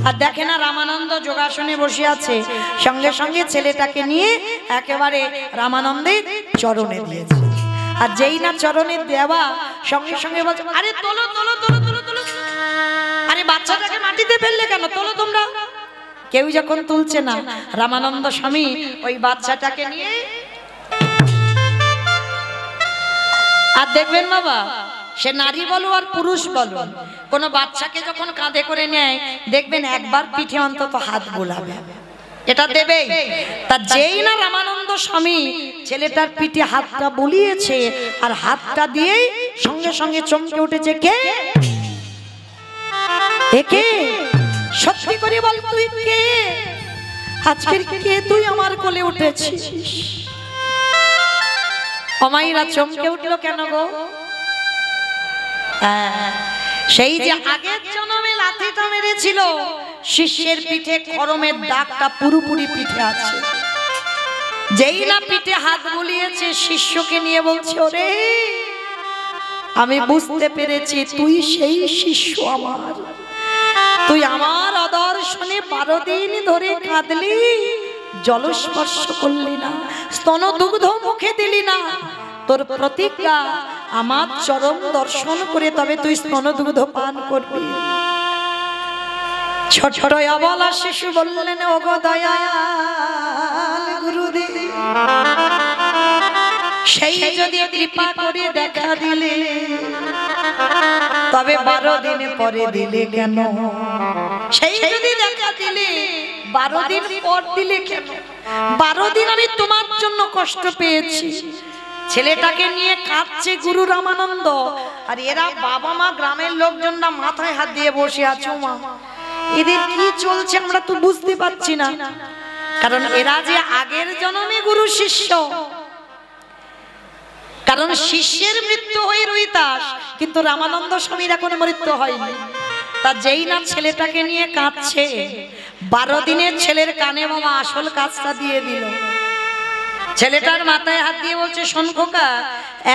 আর দেখে না রামানন্দ যোগাসনে বসে আছে, সঙ্গে সঙ্গে ছেলেটাকে নিয়ে একেবারে রামানন্দের চরণে দিয়েছে। আর যেই না চরণে দেওয়া সঙ্গে সঙ্গে বলছে, আরে তোলো তোলো তোলো তোলো তোলো, আরে বাচ্চাটাকে মাটিতে ফেললে কেন, তোলো তোমরা। কেউ যখন তুলছে না, রামানন্দ স্বামী ওই বাচ্চাটাকে নিয়ে, আর দেখবেন বাবা সে নারী বলো আর পুরুষ বলো, কোনো বাচ্চাকে যখন কাঁধে করে নেয় দেখবেন একবার পিঠে অন্তত হাত বোলাবে, এটা দেবেই। তা যেই না রামানন্দ স্বামী ছেলেটার পিঠে হাতটা বুলিয়েছে, আর হাতটা দিয়েই সঙ্গে সঙ্গে চমকে উঠেছে, কে একে? সত্যি করে বল তুই কে? আজকের কে তুই আমার কোলে উঠেছিস? অমাইরা চমকে উঠলো কেন গো? সেই যে আগের জন্মে লাথিটা মেরেছিল, শিষ্যের পিঠে খরমের দাগটা পুরোপুরি পিঠে আছে। যেই না পিঠে হাত বুলিয়েছে, শিষ্যকে নিয়ে বলছে, ওরে আমি বুঝতে পেরেছি তুই সেই শিষ্য আমার, তুই আমার অদর্শনে 12 দিন ধরে কাঁদলি, জলস্পর্শ করলি না, স্তন দুগ্ধ মুখে দিলি না, তোর প্রতিজ্ঞা আমার চরণ দর্শন করে তবে তুই স্তন দুগ্ধ পান করবি। ছোট অবলা শিশু বললেন, ওগো দয়াল গুরুদেব, সেই যদি কৃপা করে দেখা দিলে, তবে 12 দিন পরে দিলে কেন? সেই যদি দেখা দিলে 12 দিন পর দিলে কেন? 12 দিন আমি তোমার জন্য কষ্ট পেয়েছি। ছেলেটাকে নিয়ে কাঁদছে গুরু রামানন্দ, আর এরা বাবা মা গ্রামের লোকজনরা মাথায় হাত দিয়ে বসে আছো। মা এদের কি চলছে আমরা তো বুঝতে পারছি না, কারণ এরা যে আগের জন্মে গুরু শিষ্য। কারণ শিষ্যের মৃত্যু হয় রুইতাস, কিন্তু রামানন্দ স্বামীর এখনো মৃত্যু হয়নি। তা যেই না ছেলেটাকে নিয়ে কাঁদছে, 12 দিনের ছেলের কানে বাবা আসল কাজটা দিয়ে দিল। ছেলেটার মাথায় হাত দিয়ে বলছে, শোন খোকা,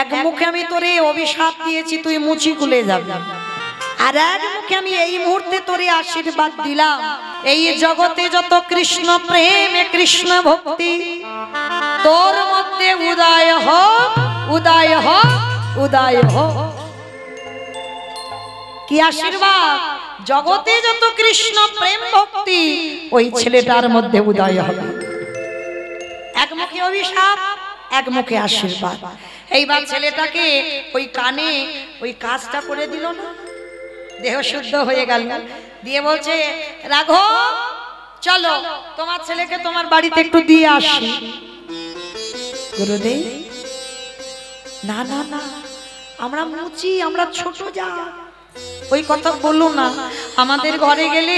এক মুখে আমি তোরে অভিশাপ দিয়েছি তুই মুচি খুলে যাবি, আর এক মুখে আমি এই মুহূর্তে তোরে আশীর্বাদ দিলাম, এই জগতে যত কৃষ্ণ প্রেম কৃষ্ণ ভক্তি তোর মধ্যে উদয় হোক, উদয় হোক, উদয় হোক। কি আশীর্বাদ! জগতে যত কৃষ্ণ প্রেম ভক্তি ওই ছেলেটার মধ্যে উদয় হবে। এক মুখে অভিশাপ, এক মুখে আশীর্বাদ। এইবার ছেলেটাকে ওই কানে ওই কাজটা করে দিল না, দেহ শুদ্ধ হয়ে গেল। দিয়ে বলছে, রাঘব চলো তোমার ছেলেকে তোমার বাড়িতে একটু দিয়ে আসি। গুরুদেব, না না না, আমরা মুচি, আমরা ছোট যা, ওই কথা বলো না। আমাদের ঘরে গেলে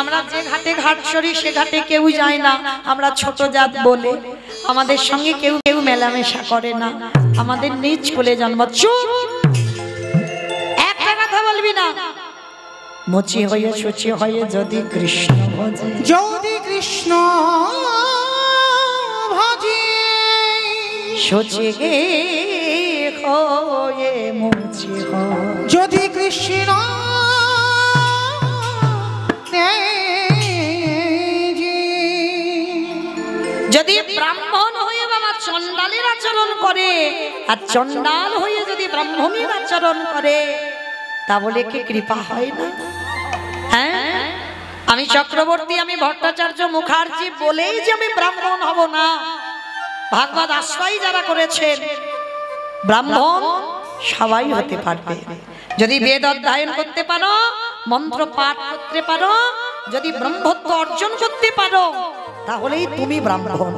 আমরা যে ঘাটে ঘাট সরি সে ঘাটে কেউ যায় না, আমরা ছোট জাত বলে আমাদের সঙ্গে কেউ কেউ মেলামেশা করে না, আমাদের নিজ কোলে জন্ম। চুপ, একটা কথা বলবি না। মুচি হয়ে সুচি হয়ে যদি কৃষ্ণ ভজে, যদি কৃষ্ণ ভজে, সুচি হয়ে মুচি হয়, যদি কৃষ্ণ যদি ব্রাহ্মণ হয়ে বাবা চণ্ডালের আচরণ করে, আর চণ্ডাল হয়ে যদি ব্রাহ্মণের আচরণ করে, তা বলে কি কৃপা হয় না? হ্যাঁ, আমি চক্রবর্তী, আমি ভট্টাচার্য মুখার্জি বলেই যে আমি ব্রাহ্মণ হব না। ভাগবত আশ্রয় যারা করেছেন ব্রাহ্মণ সবাই হতে পারবে, যদি বেদ অধ্যয়ন করতে পারো, মন্ত্র পাঠ করতে পারো, যদি ব্রহ্মত্ব অর্জন করতে পারো, তাহলেই তুমি ব্রাহ্মণ।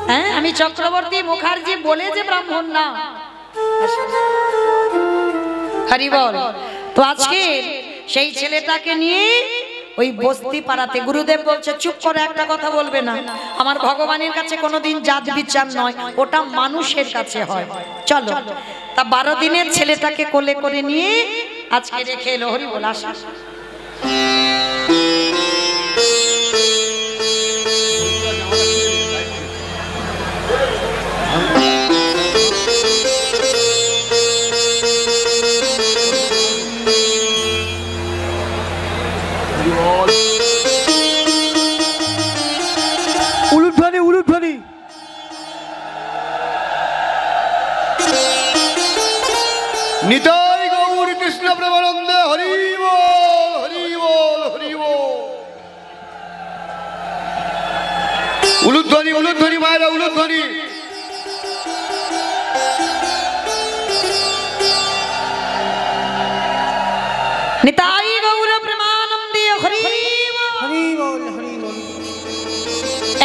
হ্যাঁ, আমি চক্রবর্তী মুখার্জি বলে যে ব্রাহ্মণ না। হরি বল। তো আজকে সেই ছেলেটাকে নিয়ে ওই বস্তি পাড়াতে, গুরুদেব বলছে চুপ করে একটা কথা বলবে না, আমার ভগবানের কাছে কোনোদিন জাত বিচার নয়, ওটা মানুষের কাছে হয়। চলো, তা 12 দিনের ছেলেটাকে কোলে করে নিয়ে আজকে রেখে এলো। হরি বল। আসা উলুধ্বনি, উলুধ্বনি। নিতাই গৌর কৃষ্ণ প্রেমানন্দে, হরি বল, হরি বল, হরি বল। উলুধ্বনি, উলুধ্বনি মায়েরা, উলুধ্বনি। নিতাই গৌর প্রেমানন্দে, হরি বল। হরি বল, হরি বল।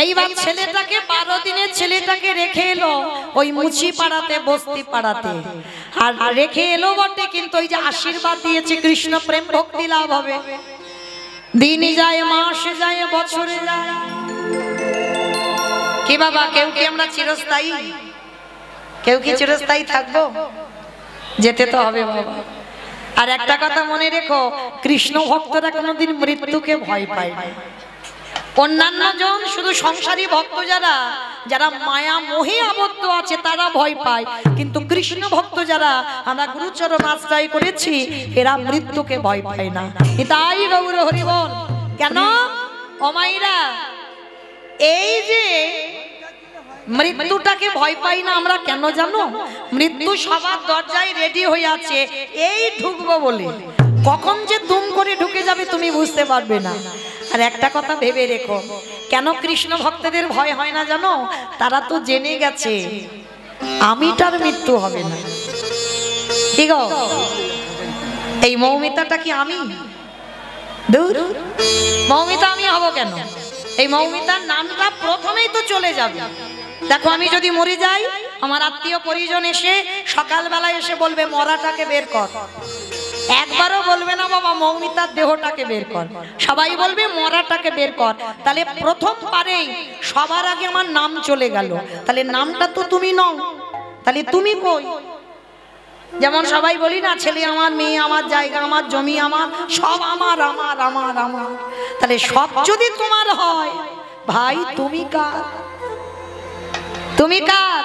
এইবার ছেলেটাকে 12 দিনের ছেলেটাকে রেখে এলো ওই মুচি পাড়াতে, বস্তি পাড়াতে। আর রেখে এলো বটে, কিন্তু ওই যে আশীর্বাদ দিয়েছে কৃষ্ণ প্রেম ভক্তি লাভ হবে। দিনই যায়, মাসে যায়, বছরে যায়। কি বাবা, কেউ কি আমরা চিরস্থায়ী? কেউ কি চিরস্থায়ী থাকবো? যেতে তো হবে বাবা। আর একটা কথা মনে রেখো, কৃষ্ণ ভক্তরা কোনোদিন মৃত্যুকে ভয় পায় না। অন্যান্য জন শুধু সংসারী ভক্ত যারা যারা মায়া মোহে আবদ্ধ আছে তারা ভয় পায়, কিন্তু কৃষ্ণ ভক্ত যারা আমরা গুরুচরণ আশ্রয় করেছি এরা মৃত্যুকে ভয় পায় না। তাই গৌর হরি বল। কেন অমাইরা এই যে মৃত্যুটাকে ভয় পাই না আমরা কেন জানো? মৃত্যু সবার দরজায় রেডি হয়ে আছে, এই ঢুকবো বলে। কখন যে দুম করে ঢুকে যাবে তুমি বুঝতে পারবে না। আর একটা কথা ভেবে রেখো, কেন কৃষ্ণ ভক্তদের ভয় হয় না জানো? তারা তো জেনে গেছে আমিটার মৃত্যু হবে না। কি গো, এই মৌমিতাটা কি আমি? দূর, মৌমিতা আমি হব কেন? এই মৌমিতার নামটা প্রথমেই তো চলে যাবে। দেখো, আমি যদি মরে যাই, আমার আত্মীয় পরিজন এসে সকালবেলা এসে বলবে মরাটাকে বের কর। একবারও বলবে না বাবা মৌমিতার দেহটাকে বের কর, সবাই বলবে মরাটাকে বের কর। তাহলে প্রথমবারেই সবার আগে আমার নাম চলে গেল, তাহলে নামটা তো তুমি নও, তাহলে তুমি কই? যেমন সবাই বলি না ছেলে আমার, মেয়ে আমার, জায়গা আমার, জমি আমার, সব আমার আমার আমার আমার। তাহলে সব যদি তোমার হয় ভাই তুমি কার? তুমি কার?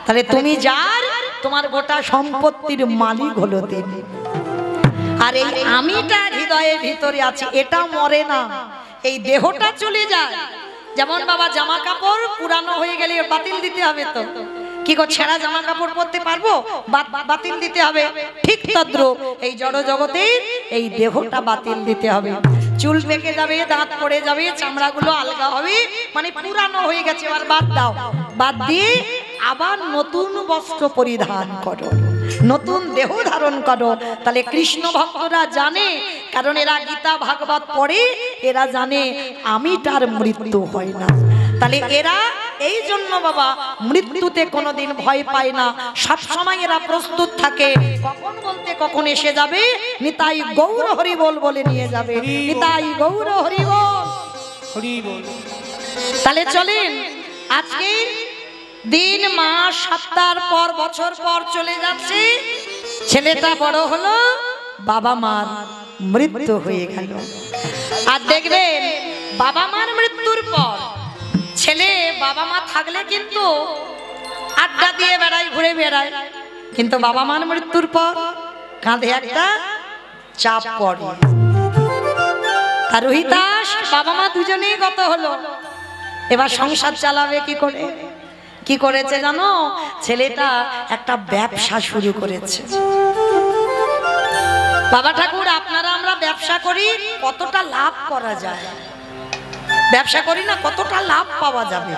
তাহলে তুমি যার, তোমার গোটা সম্পত্তির মালিক হলো তিনি। আর এই আমিটা হৃদয়ের ভিতরে আছে, এটা মরে না, এই দেহটা চলে যায়। যেমন বাবা জামা কাপড় পুরানো হয়ে গেলে বাতিল দিতে হবে, তো কি গো ছেঁড়া জামা কাপড় পরতে পারবো? বাতিল দিতে হবে। ঠিক তদ্রূপ এই জড় জগতে এই দেহটা বাতিল দিতে হবে। চুল পেকে যাবে, দাঁত পড়ে যাবে, চামড়াগুলো আলগা হবে, মানে পুরানো হয়ে গেছে, এবার বাদ দাও। বাদ দিয়ে আবার নতুন বস্ত্র পরিধান করো, নতুন দেহ ধারণ করো। তাহলে কৃষ্ণ ভক্তরা জানে, কারণ এরা গীতা ভাগবত পড়ে, এরা জানে আমিটার মৃত্যু হয় না। তাহলে এরা এই জন্য বাবা মৃত্যুতে কোনোদিন ভয় পায় না, সব সময় এরা প্রস্তুত থাকে। কখন বলতে কখন এসে যাবে, নিতাই গৌর হরি বল বলে নিয়ে যাবে, নিতাই গৌর হরি বল হরি বল। তাহলে চলেন, আজকে দিন মাস সপ্তাহ পর বছর পর চলে যাচ্ছে, ছেলেটা বড় হলো, বাবা মার মৃত্যু হয়ে গেল। আর দেখবেন বাবা মার মৃত্যুর পর ছেলে বাবা মা থাকলে কিন্তু আড্ডা দিয়ে বেড়ায়, ঘুরে বেড়ায়, কিন্তু বাবা মার মৃত্যুর পর কাঁধে একটা চাপ পড়ে। আর রোহিতাস বাবা মা দুজনেই গত হলো, এবার সংসার চালাবে কি করে? কি করেছে জানো? ছেলেটা একটা ব্যবসা শুরু করেছে। বাবা ঠাকুর আপনারা আমরা ব্যবসা করি, কতটা লাভ করা যায়, ব্যবসা করি না কতটা লাভ পাওয়া যাবে,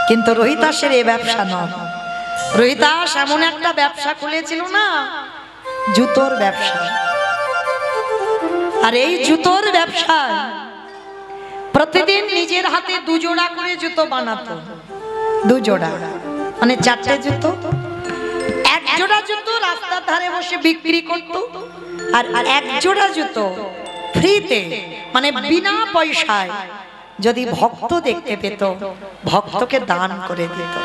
কিন্তু রোহিতাসের এই ব্যবসা নয়। রোহিতাস এমন একটা ব্যবসা খুলেছিল না, জুতোর ব্যবসা। আর এই জুতোর ব্যবসায় প্রতিদিন নিজের হাতে দুজোড়া করে জুতো বানাতো, দুজোড়া মানে 4টে জুতো। এক জোড়া জুতো রাস্তার ধারে বসে বিক্রি করতো, আর এক জোড়া জুতো ফ্রিতে মানে বিনা পয়সায় যদি ভক্ত দেখতে পেত, ভক্তকে দান করে দিত।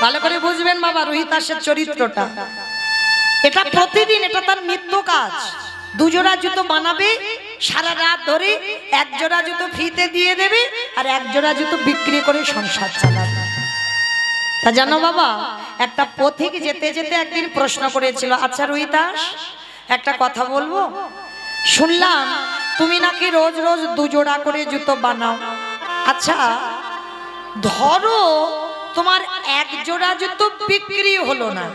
ভালো করে বুঝবেন বাবা রোহিতাসের চরিত্রটা, এটা প্রতিদিন, এটা তার নিত্য কাজ। দুজোড়া জুতো বানাবে, সারা রাত ধরে এক জোড়া জুতো ফ্রিতে দিয়ে দেবে, আর এক জোড়া জুতো বিক্রি করে সংসার চালাবে। তা জানো বাবা, একটা পথিক যেতে যেতে একদিন প্রশ্ন করেছিল, আচ্ছা রোহিতাস একটা কথা বলবো, শুনলাম তুমি নাকি রোজ রোজ দুজোড়া করে জুতো বানাও, আচ্ছা ধরো তোমার এক জোড়া জুতো বিক্রি হলো না,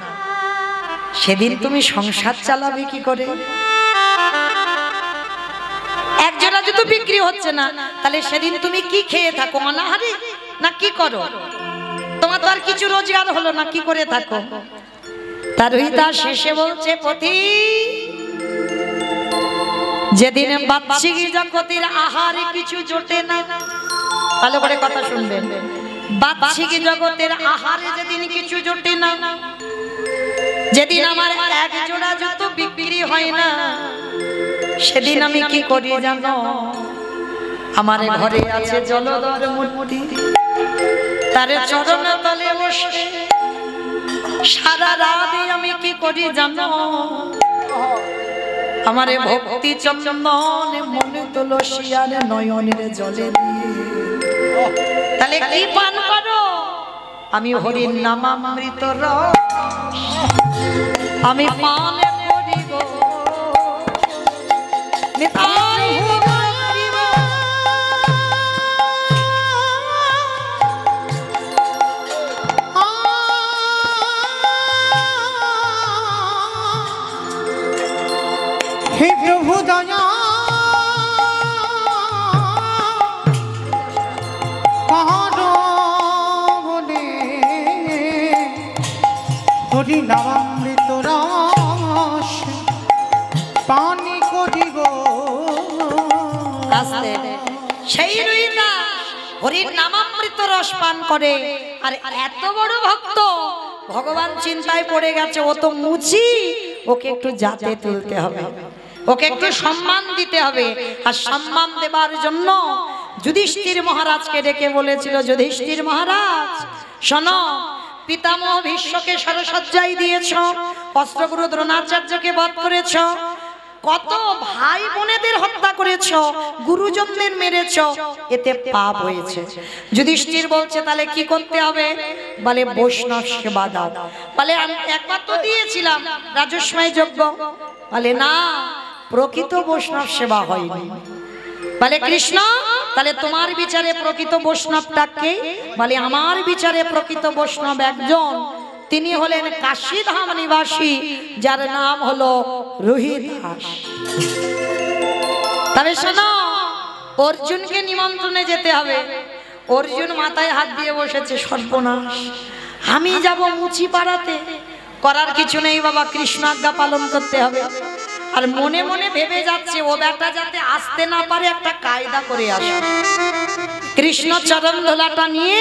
সেদিন তুমি সংসার চালাবে কি করে? এক জোড়া জুতো বিক্রি হচ্ছে না, তাহলে সেদিন তুমি কি খেয়ে থাকো? অনাহারে না কি করো? তোমার তো আর কিছু রোজগার হলো না, কি করে থাকো? তার রোহিতাস শেষে বলছে, পথি যেদিন বাহ্যিক জগতের আহারে কিছু জোটে না, ভালো করে কথা শুনবেন, বাহ্যিক জগতের আহারে যেদিন কিছু জোটে না, যেদিন আমার এক জোড়া জুতো বিক্রি হয় না, সেদিন আমি কি করি জানো? আমার ঘরে আছে জলধর মূর্তি, তার চরণ তলে বসে সারা রাত আমি কি করি জানো? আমারে ভক্তি চন্দনে মনে তুলসী আর নয়নের জলে দিয়ে। তাহলে কি পান করো? আমি হরির নামামৃত রস আমি পান করি গো, নিতাই করিব। হে প্রভু দয়া বলে হরি নামামৃত রস পানি করিব। সেই রোহিতাস হরির নামামৃত রস পান করে, আর এত বড় ভক্ত ভগবান চিন্তায় পড়ে গেছে, ও তো মুচি, ওকে একটু জাতে তুলতে হবে, ওকে একটু সম্মান দিতে হবে। আর সম্মান দেবার জন্য যুধিষ্ঠির মহারাজকে ডেকে বলেছিল, যুধিষ্ঠির মহারাজ শোনো, পিতামহ ভীষ্মকে সরসজ্জায় দিয়েছ, অস্ত্রগুরু দ্রোণাচার্যকে বধ করেছ, কত ভাই বোনেদের হত্যা করেছ, গুরুজনদের মেরেছ, এতে পাপ হয়েছে। যুধিষ্ঠির বলছে তাহলে কি করতে হবে? বলে বৈষ্ণব সেবা দাও। বলে আমি একবার তো দিয়েছিলাম রাজস্বয় যজ্ঞ। বলে না, প্রকৃত বৈষ্ণব সেবা হয়নি। বলে কৃষ্ণ, তাহলে তোমার বিচারে প্রকৃত বৈষ্ণবটা কে? বলে আমার বিচারে প্রকৃত বৈষ্ণব একজন, তিনি হলেন কাশীধাম নিবাসী, যার নাম হলো রোহিদাস। তবে শোনো, অর্জুনকে নিমন্ত্রণে যেতে হবে। অর্জুন মাথায় হাত দিয়ে বসেছে, সর্বনাশ, আমি যাব মুচি পাড়াতে? করার কিছু নেই বাবা, কৃষ্ণ আজ্ঞা পালন করতে হবে। আর মনে মনে ভেবে যাচ্ছে, ও বেটা যাতে আসতে না পারে একটা কায়দা করে আসে। কৃষ্ণ চরণ ধোলাটা নিয়ে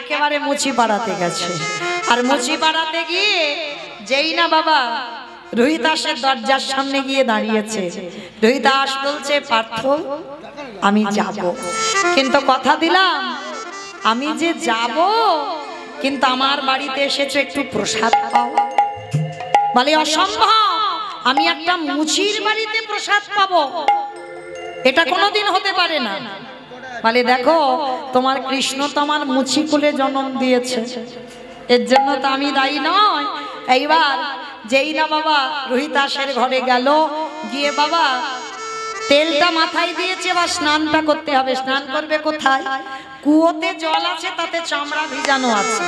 একেবারে মুচি পাড়াতে গেছে। আর মুচি পাড়াতে গিয়ে যেই না বাবা রোহিদাসের দরজার সামনে গিয়ে দাঁড়িয়েছে, রোহিদাস বলছে, পার্থ আমি যাব, কিন্তু কথা দিলাম আমি যে যাব, কিন্তু আমার বাড়িতে এসেছে একটু প্রসাদ পাও। বলে অসম্ভব, আমি একটা মুচির বাড়িতে প্রসাদ পাবো, এটা কোনোদিন হতে পারে না। বলে দেখো, তোমার কৃষ্ণ তো আমার মুচি কুলে জন্ম দিয়েছে, এর জন্য তো আমি দায়ী নয়। এইবার যেই না বাবা রোহিদাসের ঘরে গেল, গিয়ে বাবা তেলটা মাথায় দিয়েছে, বা স্নানটা করতে হবে। স্নান করবে কোথায়? কুয়োতে জল আছে, তাতে চামড়া ভিজানো আছে।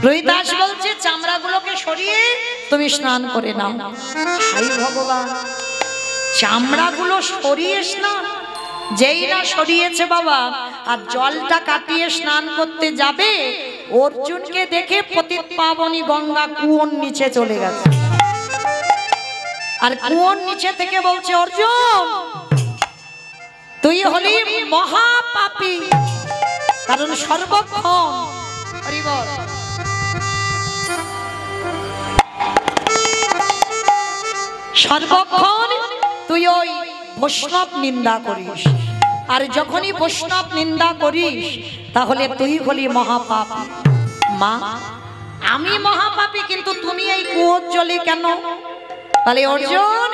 রোহিদাস বলছে, চামড়াগুলোকে সরিয়ে তুমি স্নান করে নাও। হাই ভগবান, চামড়াগুলো সরিয়ে স্নান? যেই না সরিয়েছে বাবা, আর জলটা কাটিয়ে স্নান করতে যাবে, অর্জুনকে দেখে পতিত পাবনী গঙ্গা কুয়োর নিচে চলে গেছে। আর কুয়োর নিচে থেকে বলছে, অর্জুন তুই হলি মহাপাপী, কারণ সর্বক্ষণ সর্বক্ষণ তুই ওই বৈষ্ণব নিন্দা করিস। আর যখনই বৈষ্ণব নিন্দা করিস, তাহলে তুই হলি মহাপাপী। মা, আমি মহাপাপী, কিন্তু তুমি এই কুয়োর জলে কেন? তাহলে অর্জুন,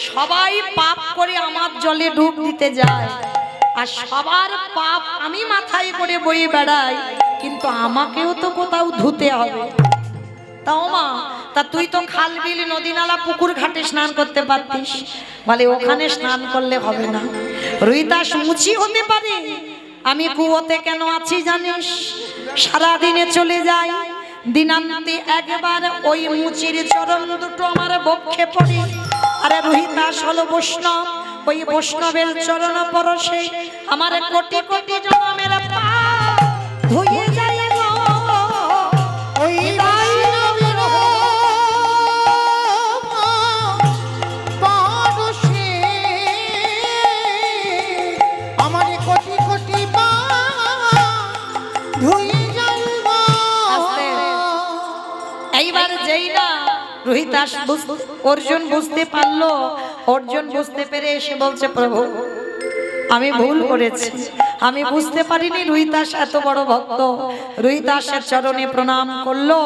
সবাই পাপ করে আমার জলে ডুব দিতে যায়, আর সবার পাপ আমি মাথায় করে বয়ে বেড়াই, কিন্তু আমাকেও তো কোথাও ধুতে হবে। তাও মা, তা তুই তো খাল বিল নদী নালা পুকুর ঘাটে স্নান করতে পারতিস। বলে ওখানে স্নান করলে হবে না, রোহিদাস মুচি হতে পারে, আমি কুয়োতে কেন আছি জানিস? সারাদিনে চলে যাই, দিনান্তে একবার ওই মুচির চরণ দুটো আমার বক্ষে পড়ে। আরে রোহিদাস হলো বৈষ্ণব, ওই বৈষ্ণবের চরণ পরশে আমার কোটি কোটি জনমের পাপ ধুয়ে যায়। ওই আমার কোটি কোটি ধুয়ে যায়। এইবার যেই না রোহিদাস অর্জুন বুঝতে পারলো, অর্জুন বুঝতে পেরে এসে বলছে, প্রভু আমি ভুল করেছি, আমি বুঝতে পারিনি রোহিদাস এত বড় ভক্ত। রোহিদাসের চরণে প্রণাম করলো,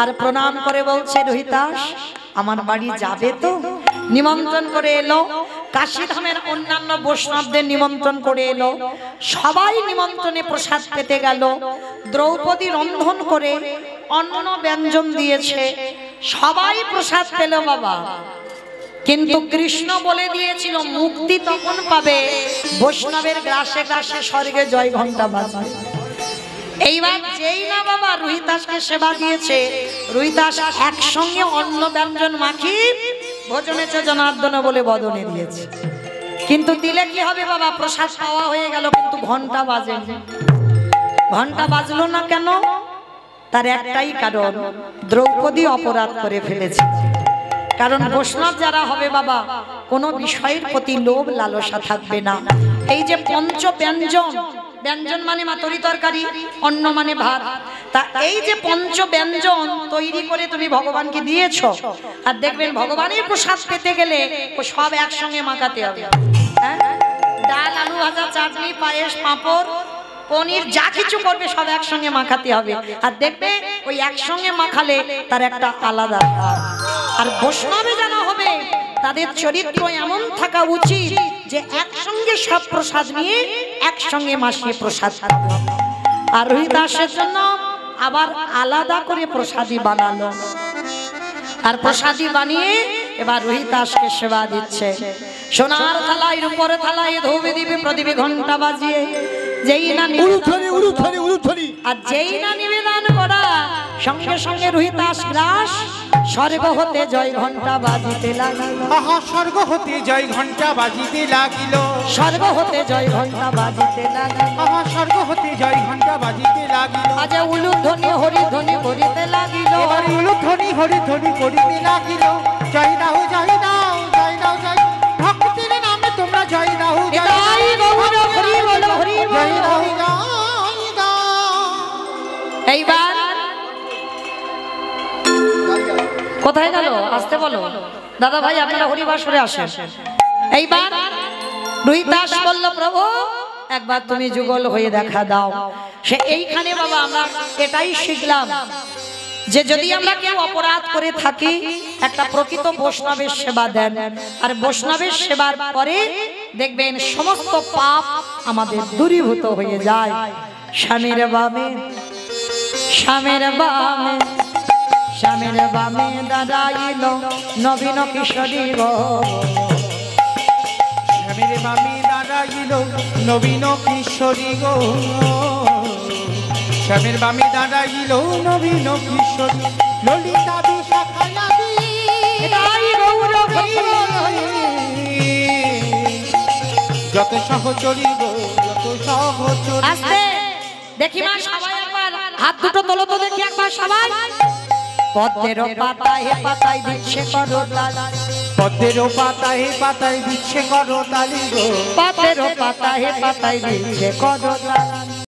আর প্রণাম করে বলছে, রোহিদাস আমার বাড়ি যাবে তো? নিমন্ত্রণ করে এলো, কাশীধামের অন্যান্য বৈষ্ণবদের নিমন্ত্রণ করে এলো, সবাই নিমন্ত্রণে প্রসাদ পেতে গেল। দ্রৌপদী রন্ধন করে অন্ন ব্যঞ্জন দিয়েছে, সবাই প্রসাদ পেল বাবা। কিন্তু কৃষ্ণ বলে দিয়েছিল, মুক্তি তখন পাবে বৈষ্ণবের গ্রাসে গ্রাসে স্বর্গে জয় ঘন্টা বাজবে। এইবার যেই না বাবা রোহিদাসকে সেবা দিয়েছে, রোহিদাস একসঙ্গে অন্ন ব্যঞ্জন মাখি ভোজনেছ জনার্দন বলে বদনে দিয়েছে। কিন্তু দিলে কি হবে বাবা, প্রসাদ পাওয়া হয়ে গেল, কিন্তু ঘন্টা বাজে। ঘন্টা বাজলো না কেন? তার একটাই কারণ, দ্রৌপদী অপরাধ করে ফেলেছে। কারণ বৈষ্ণব যারা হবে বাবা, কোনো বিষয়ের প্রতি লোভ লালসা থাকবে না। এই যে পঞ্চ ব্যঞ্জন, ব্যঞ্জন মানে মা তরি তরকারি, অন্ন মানে ভাত, তা এই যে পঞ্চ ব্যঞ্জন তৈরি করে তুমি ভগবানকে দিয়েছো, আর দেখবেন ভগবানের প্রসাদ পেতে গেলে ও সব একসঙ্গে মাখাতে হবে। হ্যাঁ, ডাল, আলু ভাজা, চাটনি, পায়েস, পাঁপড়, পনির যা কিছু করবে সব একসঙ্গে মাখাতে হবে। আর দেখবে ওই একসঙ্গে মাখালে তার একটা আলাদা ভাব। আর বৈষ্ণবে জানা হবে তাদের চরিত্র এমন থাকা উচিত যে একসঙ্গে সব প্রসাদ নিয়ে একসঙ্গে মাসিয়ে প্রসাদ খাবে। আর রোহিদাসের জন্য আবার আলাদা করে প্রসাদী বানালো, আর প্রসাদী বানিয়ে এবার রোহিদাসকে সেবা দিচ্ছে। সোনার থালায়, রূপোর থালায় ধূপে দিবে প্রদীপে ঘন্টা বাজিয়ে, যেই না আর যেই না নিবেদন করা সঙ্গে সঙ্গে রোহিদাস গ্রাস স্বর্গ হতে জয় ঘন্টা বাজিতে লাগিল। আহা, স্বর্গ হতে জয় ঘন্টা বাজিতে লাগিল। স্বর্গ হতে জয় ঘন্টা বাজিতে লাগিল। আহা, স্বর্গ হতে জয় ঘন্টা বাজিতে লাগিল। আজ উলুধ্বনি হরিধ্বনি করিতে লাগিল। এবার উলুধ্বনি হরিধ্বনি করিতে লাগিল। জয় রাহু, জয় রাহু, জয় রাহু, জয় ভক্তের নামে তোমরা জয় রাহু, জয় জয় গৌর হরি বল, হরি বল। জয় রাহু, জয় রাহু। এইবার কোথায় গেল? আসতে বলো দাদা ভাই, আপনারা হরিবাসরে আসেন। এইবার রোহিদাস বলল, প্রভু একবার তুমি যুগল হয়ে দেখা দাও। সে এইখানে বাবা আমরা এটাই শিখলাম যে যদি আমরা কেউ অপরাধ করে থাকি, একটা প্রকৃত বৈষ্ণবের সেবা দেন, আর বৈষ্ণবের সেবার পরে দেখবেন সমস্ত পাপ আমাদের দূরীভূত হয়ে যায়। স্বামীর বামে, স্বামীর বামে, স্বামীর বামে দাঁড়াইল নবীন কিশোরী গো। স্বামীর বামে দাঁড়াইল নবীন কিশোরী গো। স্বামীর বামে দাঁড়াইল নবীন কিশোরী, ললিতা বিশাখায়াদি। যত সহচরী গো, যত সহচরী। আস্তে দেখি মা, সবাই একবার হাত দুটো তোলো তো দেখি একবার সবাই। পদ্মের পাতায় পাতায় দিচ্ছে করতালি। পদ্মের পাতায় পাতায় দিচ্ছে করতালি গো। পদ্মের পাতায় পাতায় দিচ্ছে করতালি।